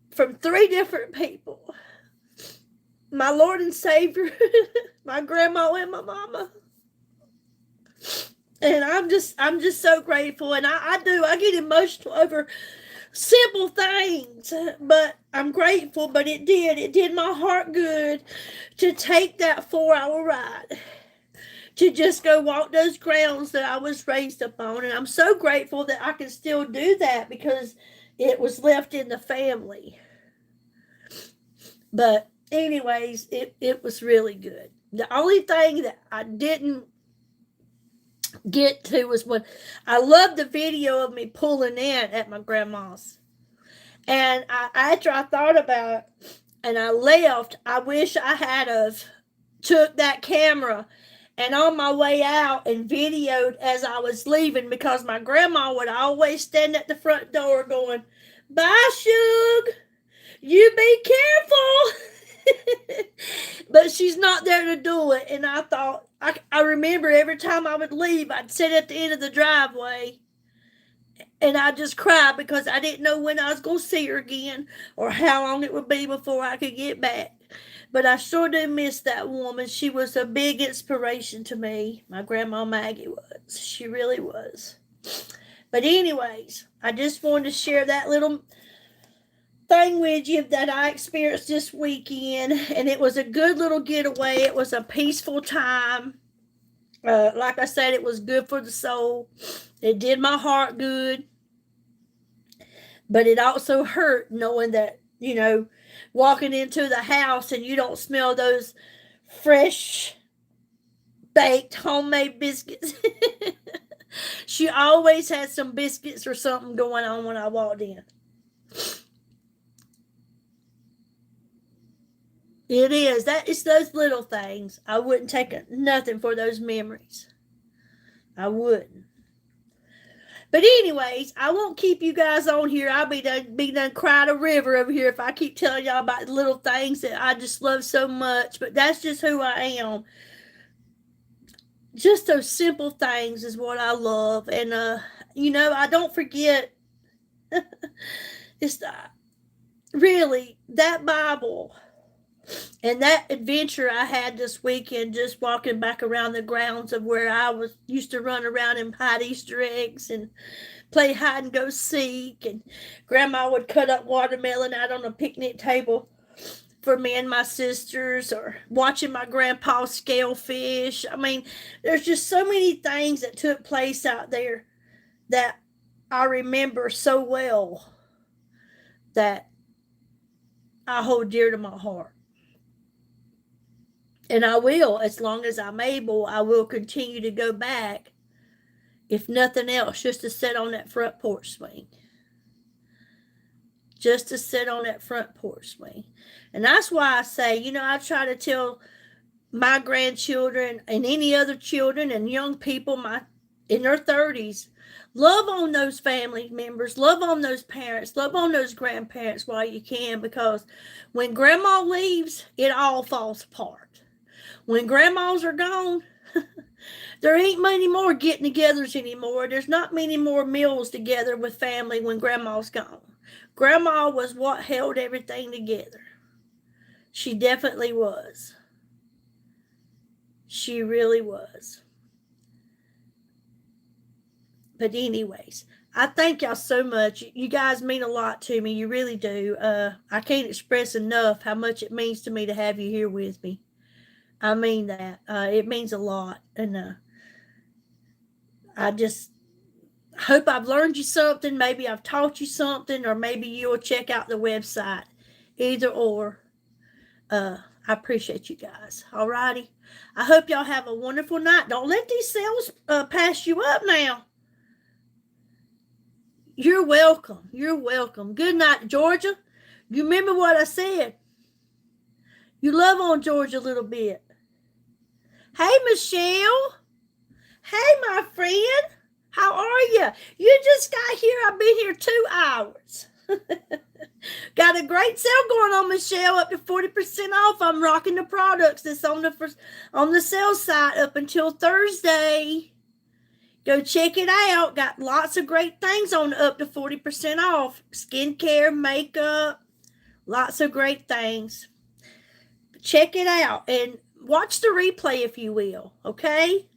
from 3 different people. My Lord and Savior, my grandma and my mama. And I'm just so grateful. And I get emotional over simple things, but I'm grateful. But it did my heart good to take that 4-hour ride to just go walk those grounds that I was raised upon. And I'm so grateful that I can still do that because it was left in the family. But anyways, it was really good. The only thing that I didn't get to was when I loved the video of me pulling in at my grandma's. And after I thought about it and I left, I wish I had of took that camera and on my way out and videoed as I was leaving, because my grandma would always stand at the front door going, "Bye, Shug. You be careful." But she's not there to do it. And I thought, I remember every time I would leave, I'd sit at the end of the driveway and I'd just cry because I didn't know when I was going to see her again or how long it would be before I could get back. But I sure do miss that woman. She was a big inspiration to me. My grandma Maggie was. She really was. But anyways, I just wanted to share that little thing with you that I experienced this weekend, and it was a good little getaway. It was a peaceful time. Like I said, it was good for the soul. It did my heart good, but it also hurt knowing that, walking into the house and you don't smell those fresh baked homemade biscuits. She always had some biscuits or something going on when I walked in. It is. It's those little things. I wouldn't take nothing for those memories. I wouldn't. But anyways, I won't keep you guys on here. I'll be done crying a river over here if I keep telling y'all about the little things that I just love so much. But that's just who I am. Just those simple things is what I love. And, I don't forget. It's really that Bible. And that adventure I had this weekend, just walking back around the grounds of where I used to run around and hide Easter eggs and play hide and go seek. And Grandma would cut up watermelon out on a picnic table for me and my sisters, or watching my grandpa scale fish. I mean, there's just so many things that took place out there that I remember so well that I hold dear to my heart. And I will, as long as I'm able, I will continue to go back, if nothing else, just to sit on that front porch swing. Just to sit on that front porch swing. And that's why I say, I try to tell my grandchildren and any other children and young people in their 30s, love on those family members, love on those parents, love on those grandparents while you can, because when grandma leaves, it all falls apart. When grandmas are gone, there ain't many more getting-togethers anymore. There's not many more meals together with family when grandma's gone. Grandma was what held everything together. She definitely was. She really was. But anyways, I thank y'all so much. You guys mean a lot to me. You really do. I can't express enough how much it means to me to have you here with me. I mean that. It means a lot. And I just hope I've learned you something. Maybe I've taught you something, or maybe you'll check out the website. Either or. I appreciate you guys. Alrighty. I hope y'all have a wonderful night. Don't let these sales pass you up now. You're welcome. You're welcome. Good night, Georgia. You remember what I said? You love on Georgia a little bit. Hey, Michelle. Hey, my friend. How are you? You just got here. I've been here 2 hours. Got a great sale going on, Michelle, up to 40% off. I'm rocking the products that's on the sales site up until Thursday. Go check it out. Got lots of great things on up to 40% off. Skincare, makeup, lots of great things. Check it out and watch the replay if you will, okay?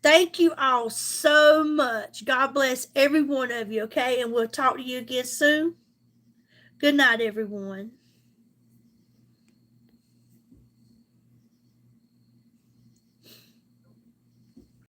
Thank you all so much. God bless every one of you, okay? And we'll talk to you again soon. Good night, everyone.